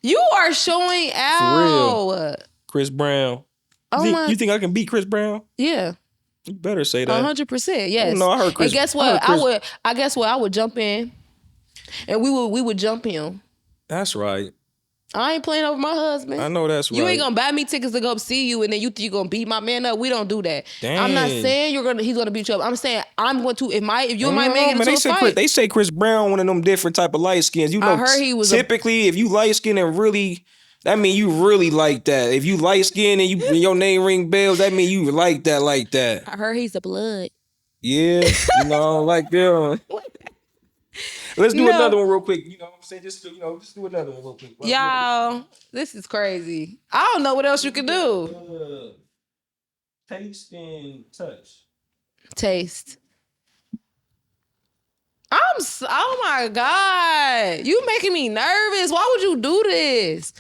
You are showing out. For real. Chris Brown. Oh you think I can beat Chris Brown? Yeah. You better say that. 100%. Yes. No, I heard Chris. And guess what? I would jump in, and we would jump him. That's right. I ain't playing over my husband. I know that's right. You ain't gonna buy me tickets to go see you, and then you think you gonna beat my man up. We don't do that. Dang. I'm not saying he's gonna beat you up. I'm saying I'm going to. If you and my man get into a fight, they say Chris Brown one of them different type of light skins. You know, I heard he was typically if you light skin and really. That mean you really like that. If you light skin and your name ring bells, that mean you like that. I heard he's a blood. Yeah, I don't like them. Let's do another one real quick. You know what I'm saying? Just do another one real quick. Y'all, this is crazy. I don't know what else you can do. Taste and touch. Taste. Oh my God. You making me nervous. Why would you do this?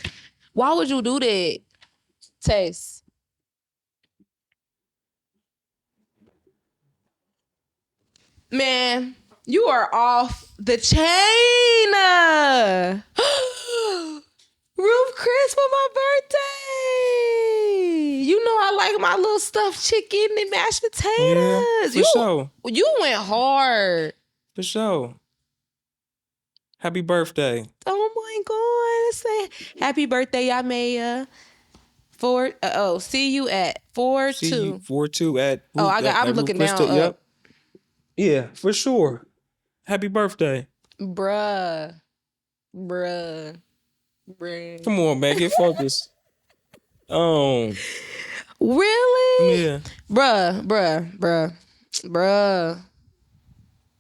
Why would you do that? Taste. Man, you are off the chain. Ruth Chris for my birthday. You know I like my little stuffed chicken and mashed potatoes. Yeah, for sure. You went hard. For sure. Happy birthday. Oh my God. Say happy birthday, Yamaya. See you at 4-2. 4-2 at. I'm looking down. Yep. Yeah, for sure. Happy birthday. Bruh. Come on, man. Get focused. Really? Yeah. Bruh.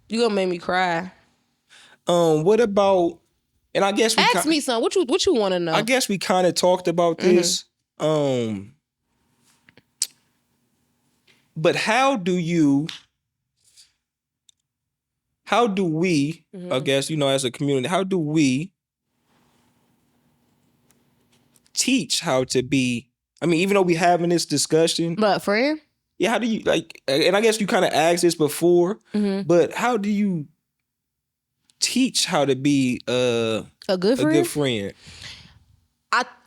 You gonna make me cry. What about, and I guess ask me something. What you want to know? I guess we kind of talked about this. But how do we, I guess, as a community, how do we teach how to be, even though we having this discussion. But friend? Yeah, how do you, and I guess you kind of asked this before, but how do you teach how to be a good friend?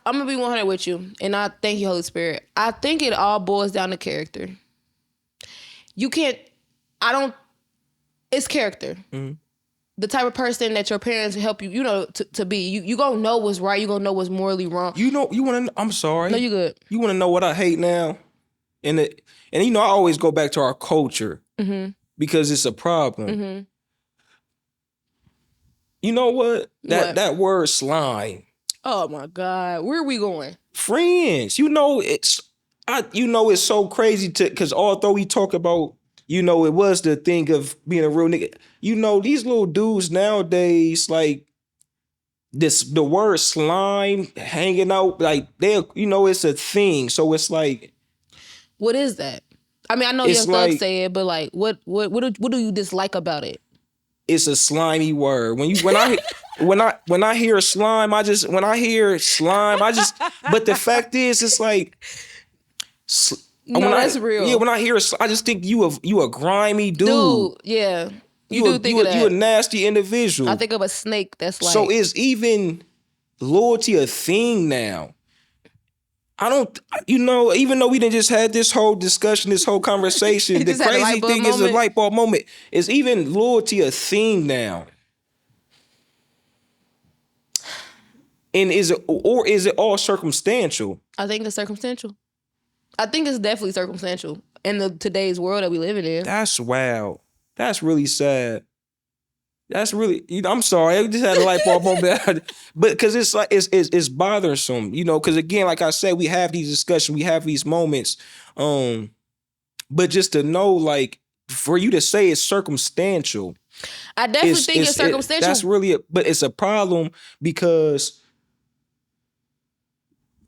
I'm going to be 100 with you, and I thank you, Holy Spirit. I think it all boils down to character. It's character. The type of person that your parents help you, to be. You gonna know what's right. You gonna know what's morally wrong. You want to. I'm sorry. No, you good. You want to know what I hate now, and I always go back to our culture because it's a problem. You know what? That word slime. Oh my God, where are we going? Friends. It's so crazy because although we talk about. It was the thing of being a real nigga. These little dudes nowadays, the word slime hanging out, like they, you know, it's a thing. So it's like, What is that? I mean, I know It's Young Thug like- say it, but like, what do you dislike about it? it's a slimy word. When I hear slime, but the fact is, it's like, No, that's real. Yeah, when I hear, I just think you a grimy dude. Dude, yeah. You do think of that. You a nasty individual. I think of a snake that's like. So is even loyalty a thing now? I don't, you know, even though we didn't just had this whole discussion, this whole conversation, the just had a crazy light bulb thing is a moment. light bulb moment. Is even loyalty a thing now? And is it all circumstantial? I think it's circumstantial. I think it's definitely circumstantial in today's world that we living in. That's wild. That's really sad. That's really, I'm sorry, I just had a light bulb moment. But because it's like, it's bothersome, you know, because again, like I said, we have these discussions, we have these moments. But just to know, like, for you to say it's circumstantial. I definitely think it's circumstantial. That's really, but it's a problem because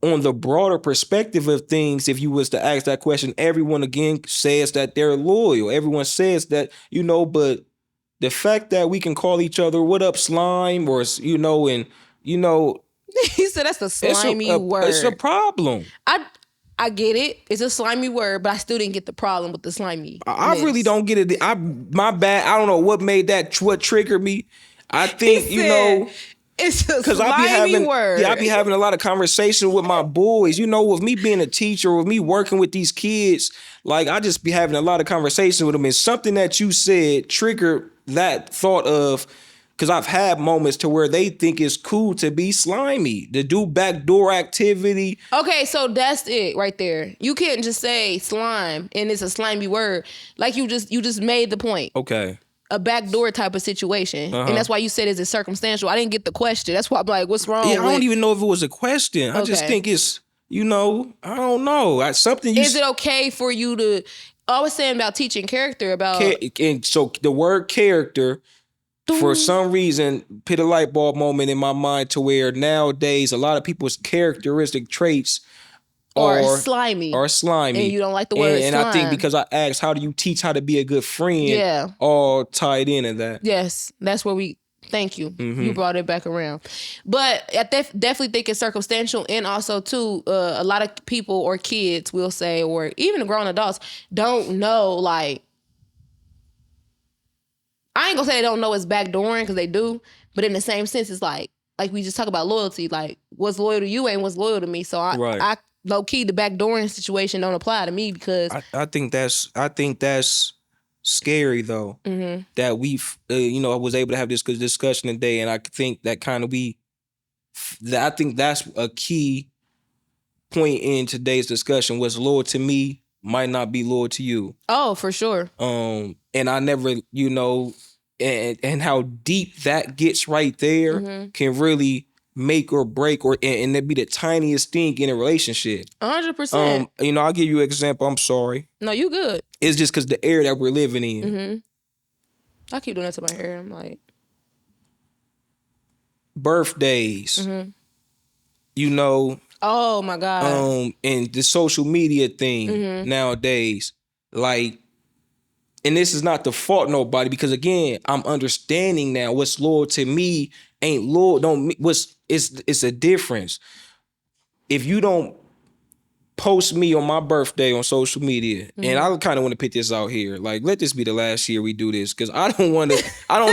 on the broader perspective of things, if you was to ask that question, everyone again says that they're loyal. Everyone says that, you know, but the fact that we can call each other, what up, slime, or, you know, and, you know. He said that's a slimy word. It's a problem. I get it. It's a slimy word, but I still didn't get the problem with the slimy. I really don't get it. My bad. I don't know what made that, what triggered me. I think, you know. It's a slimy word. Yeah, I be having a lot of conversation with my boys. You know, with me being a teacher, with me working with these kids, like I just be having a lot of conversation with them. And something that you said triggered that thought of, because I've had moments to where they think it's cool to be slimy, to do backdoor activity. Okay, so that's it right there. You can't just say slime and it's a slimy word. Like you just made the point. Okay. A backdoor type of situation. And that's why you said, is it circumstantial? I didn't get the question. That's why I'm like, what's wrong? Yeah, I don't even know if it was a question. I just think it's, you know, I don't know. Something you... Is it okay for you to... I was saying about teaching character, about... And so the word character, for some reason, put a light bulb moment in my mind to where nowadays a lot of people's characteristic traits are slimy. And you don't like the word slime. And I think because I asked, how do you teach how to be a good friend? Yeah. All tied into that. Yes. That's where we... Thank you. Mm-hmm. You brought it back around. But I definitely think it's circumstantial. And also, too, a lot of people or kids will say, or even grown adults, don't know, like... I ain't gonna say they don't know it's backdooring, because they do. But in the same sense, it's like we just talk about loyalty. Like, what's loyal to you ain't what's loyal to me. So I low key, the backdooring situation don't apply to me, because I think that's scary though. Mm-hmm. That we've you know, I was able to have this good discussion today, and I think that kind of I think that's a key point in today's discussion. What's loyal to me might not be loyal to you. Oh, for sure. And I never, you know, and how deep that gets right there can really make or break, and it be the tiniest thing in a relationship. 100%. You know, I'll give you an example. I'm sorry. No, you good. It's just because the era that we're living in. Mm-hmm. I keep doing that to my hair. I'm like, birthdays. You know. Oh my God. And the social media thing nowadays, like, and this is not to fault nobody, because again, I'm understanding now what's loyal to me ain't loyal. It's a difference. If you don't post me on my birthday on social media, and I kind of want to put this out here, like, let this be the last year we do this, because I don't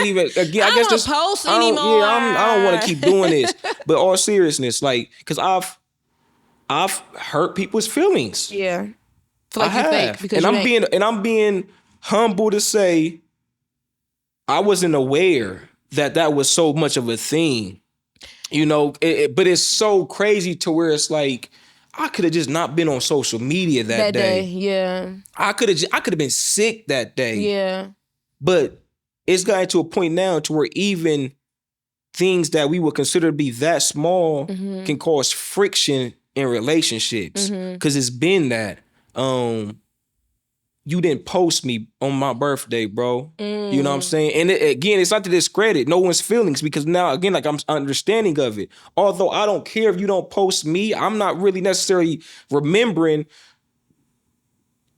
even, again, I guess don't post anymore. Yeah, I don't want to keep doing this. But all seriousness, like, because I've hurt people's feelings. Yeah. Feel like you're fake, because I'm being humble to say I wasn't aware that was so much of a thing. You know, but it's so crazy to where it's like, I could have just not been on social media that day. Yeah. I could have been sick that day. Yeah. But it's gotten to a point now to where even things that we would consider to be that small can cause friction in relationships, because it's been that. you didn't post me on my birthday, bro. You know what I'm saying? And again, it's not to discredit no one's feelings, because now, again, like, I'm understanding of it. Although I don't care if you don't post me, I'm not really necessarily remembering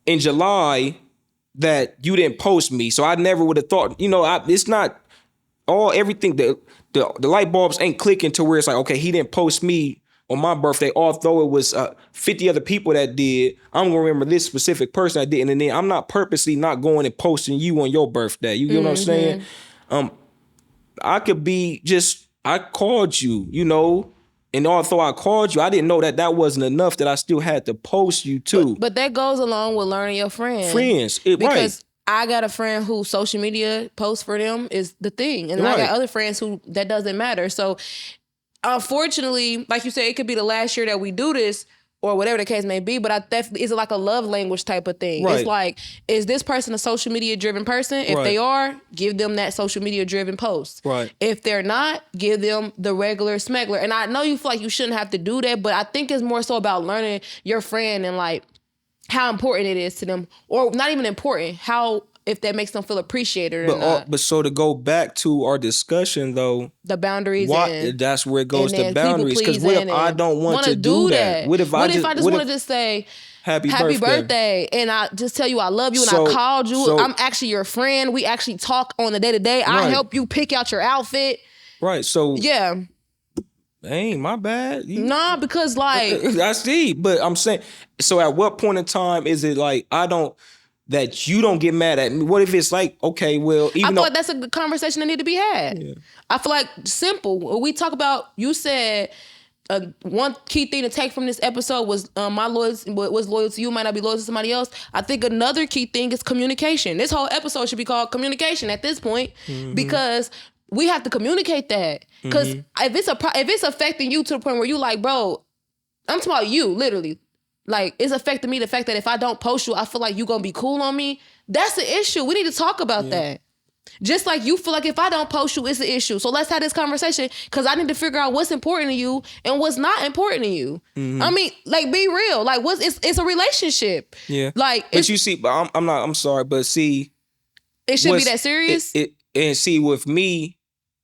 in July that you didn't post me. So I never would have thought, it's not everything, the light bulbs ain't clicking to where it's like, okay, he didn't post me on my birthday, although it was 50 other people that did. I'm gonna remember this specific person that did, and then I'm not purposely not going and posting you on your birthday. You know what I'm saying? I could be just, I called you, and although I called you, I didn't know that wasn't enough, that I still had to post you too. But that goes along with learning your friends. Right. Because I got a friend who social media posts for them is the thing. And I got other friends who that doesn't matter. So unfortunately, like you said, it could be the last year that we do this or whatever the case may be, but I definitely, it's like a love language type of thing. Right. It's like, is this person a social media driven person? If they are, give them that social media driven post. Right. If they're not, give them the regular smeggler. And I know you feel like you shouldn't have to do that, but I think it's more so about learning your friend and like how important it is to them, or not even important, how, if that makes them feel appreciated or not. But so to go back to our discussion though, the boundaries, that's where it goes to boundaries. Because what if I don't want to do that? What if I just want to just say happy birthday and I just tell you I love you and I called you, I'm actually your friend, we actually talk on the day to day, I help you pick out your outfit. Right. So yeah. Ain't my bad. Nah, because like I see, but I'm saying, so at what point in time is it like that you don't get mad at me? What if it's like, okay, well, I feel like that's a conversation that need to be had. Yeah. I feel like simple. When we talk about, you said one key thing to take from this episode was my loyalty was loyal to you, might not be loyal to somebody else. I think another key thing is communication. This whole episode should be called communication at this point, because we have to communicate that. Because if it's affecting you to the point where you like, bro, I'm talking about you, literally. Like, it's affecting me, the fact that if I don't post you, I feel like you're going to be cool on me. That's the issue. We need to talk about that. Just like you feel like if I don't post you, it's an issue. So let's have this conversation, because I need to figure out what's important to you and what's not important to you. I mean, like, be real. Like, it's a relationship. Yeah. Like, but you see, but I'm sorry, but see. It should be that serious? And see, with me,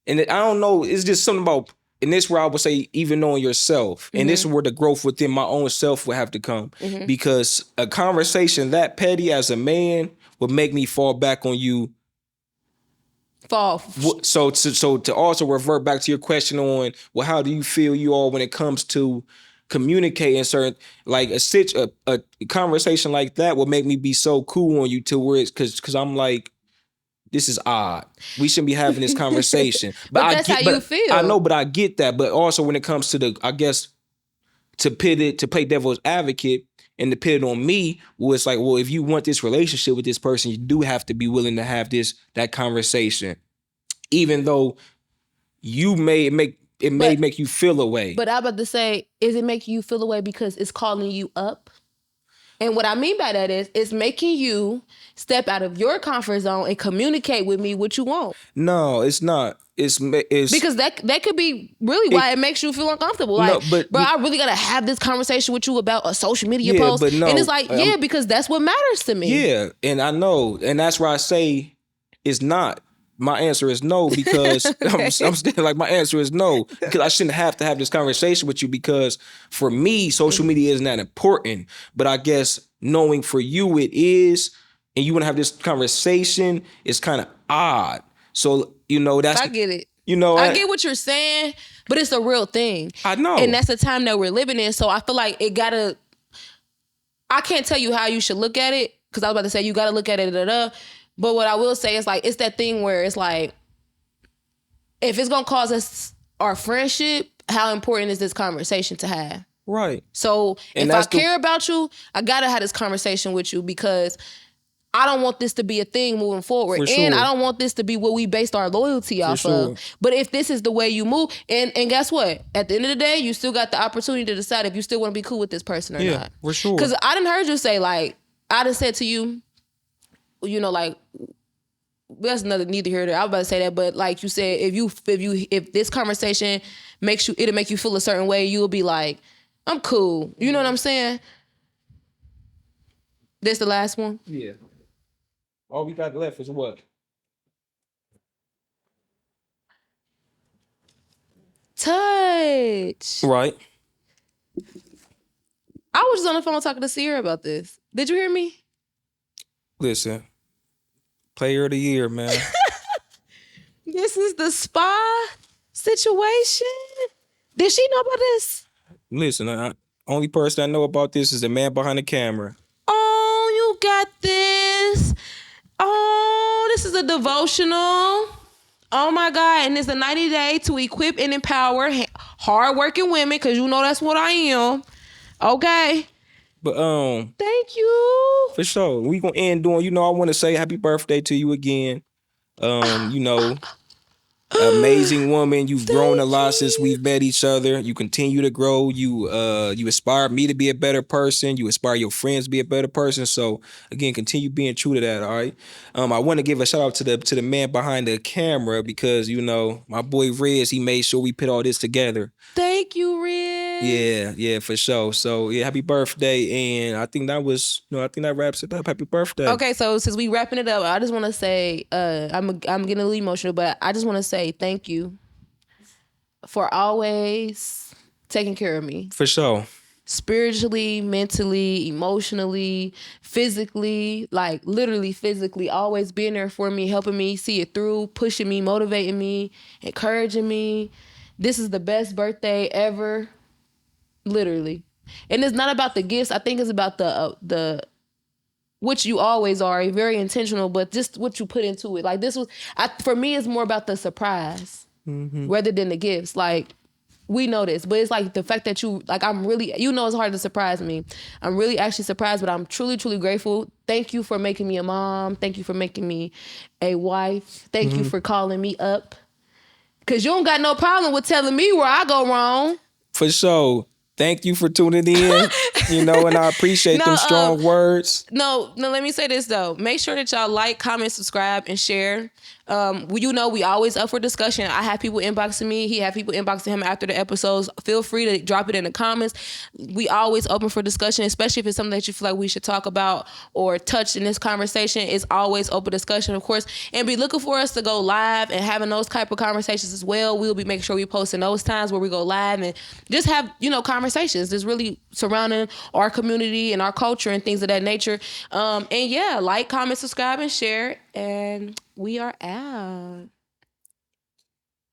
and I don't know, it's just something about, and this is where I would say, even knowing yourself. And this is where the growth within my own self would have to come. Because a conversation that petty as a man would make me fall back on you. So to also revert back to your question on, well, how do you feel you are when it comes to communicating certain, like a conversation like that would make me be so cool on you to where it's, because I'm like, this is odd. We shouldn't be having this conversation. But that's how you feel. I know, but I get that. But also when it comes to to play devil's advocate and to pit it on me, well, it's like, well, if you want this relationship with this person, you do have to be willing to have that conversation. Even though you may make you feel away. But I'm about to say, is it making you feel away because it's calling you up? And what I mean by that is, it's making you step out of your comfort zone and communicate with me what you want. No, it's not. It's because that could be really why it makes you feel uncomfortable. Like, no, bro, I really gotta have this conversation with you about a social media post. But no, and it's like, because that's what matters to me. Yeah, and I know, and that's why I say it's not. My answer is no, because I'm still like, my answer is no, because I shouldn't have to have this conversation with you, because for me, social media isn't that important. But I guess knowing for you it is, and you want to have this conversation, is kind of odd. So, that's... I get it. I get what you're saying, but it's a real thing. I know. And that's the time that we're living in. So I feel like I can't tell you how you should look at it, because I was about to say, you got to look at it, But what I will say is, like, it's that thing where it's like, if it's going to cause us our friendship, how important is this conversation to have? Right. So if I care about you, I got to have this conversation with you, because I don't want this to be a thing moving forward. And I don't want this to be what we based our loyalty off of. But if this is the way you move, and guess what? At the end of the day, you still got the opportunity to decide if you still want to be cool with this person or not. Yeah, for sure. Because I done heard you say, like, I done said to you, like, that's neither here nor there. I was about to say that, but like you said, if this conversation it'll make you feel a certain way, you'll be like, I'm cool. You know what I'm saying? This the last one? Yeah. All we got left is what? Touch. Right. I was just on the phone talking to Sierra about this. Did you hear me? Listen, player of the year, man. This is the spa situation. Did she know about this? Listen, only person I know about this is the man behind the camera. Oh, you got this. Oh, this is a devotional. Oh my God. And it's a 90-day to equip and empower hardworking women, because you know that's what I am. Okay. But Thank you. for sure. We gonna end doing, you know, I wanna say happy birthday to you again. You know, amazing woman. You've grown a lot since we've met each other. You continue to grow. You inspire me to be a better person. You inspire your friends to be a better person. So again, continue being true to that. All right. I want to give a shout out to the man behind the camera, because you know my boy Riz, he made sure we put all this together. Thank you, Riz. Yeah, for sure. So yeah, happy birthday, and I think that wraps it up. Happy birthday. Okay, so since we wrapping it up, I just want to say, I'm getting a little emotional, but I just want to say thank you for always taking care of me. For sure. Spiritually, mentally, emotionally, physically, like literally physically, always being there for me, helping me see it through, pushing me, motivating me, encouraging me. This is the best birthday ever. Literally. And it's not about the gifts. I think it's about the which you always are, very intentional, but just what you put into it. Like for me, it's more about the surprise rather than the gifts. Like, we know this, but it's like the fact that I'm really, it's hard to surprise me. I'm really actually surprised, but I'm truly, truly grateful. Thank you for making me a mom. Thank you for making me a wife. Thank you for calling me up. Because you don't got no problem with telling me where I go wrong. For sure. Thank you for tuning in, and I appreciate them strong words. No, let me say this, though. Make sure that y'all like, comment, subscribe, and share. We always up for discussion. I have people inboxing me. He have people inboxing him after the episodes. Feel free to drop it in the comments. We always open for discussion, especially if it's something that you feel like we should talk about or touch in this conversation. It's always open discussion, of course. And be looking for us to go live and having those type of conversations as well. We'll be making sure we post in those times where we go live and just have, conversations that's really surrounding our community and our culture and things of that nature. And yeah, like, comment, subscribe, and share. And we are out.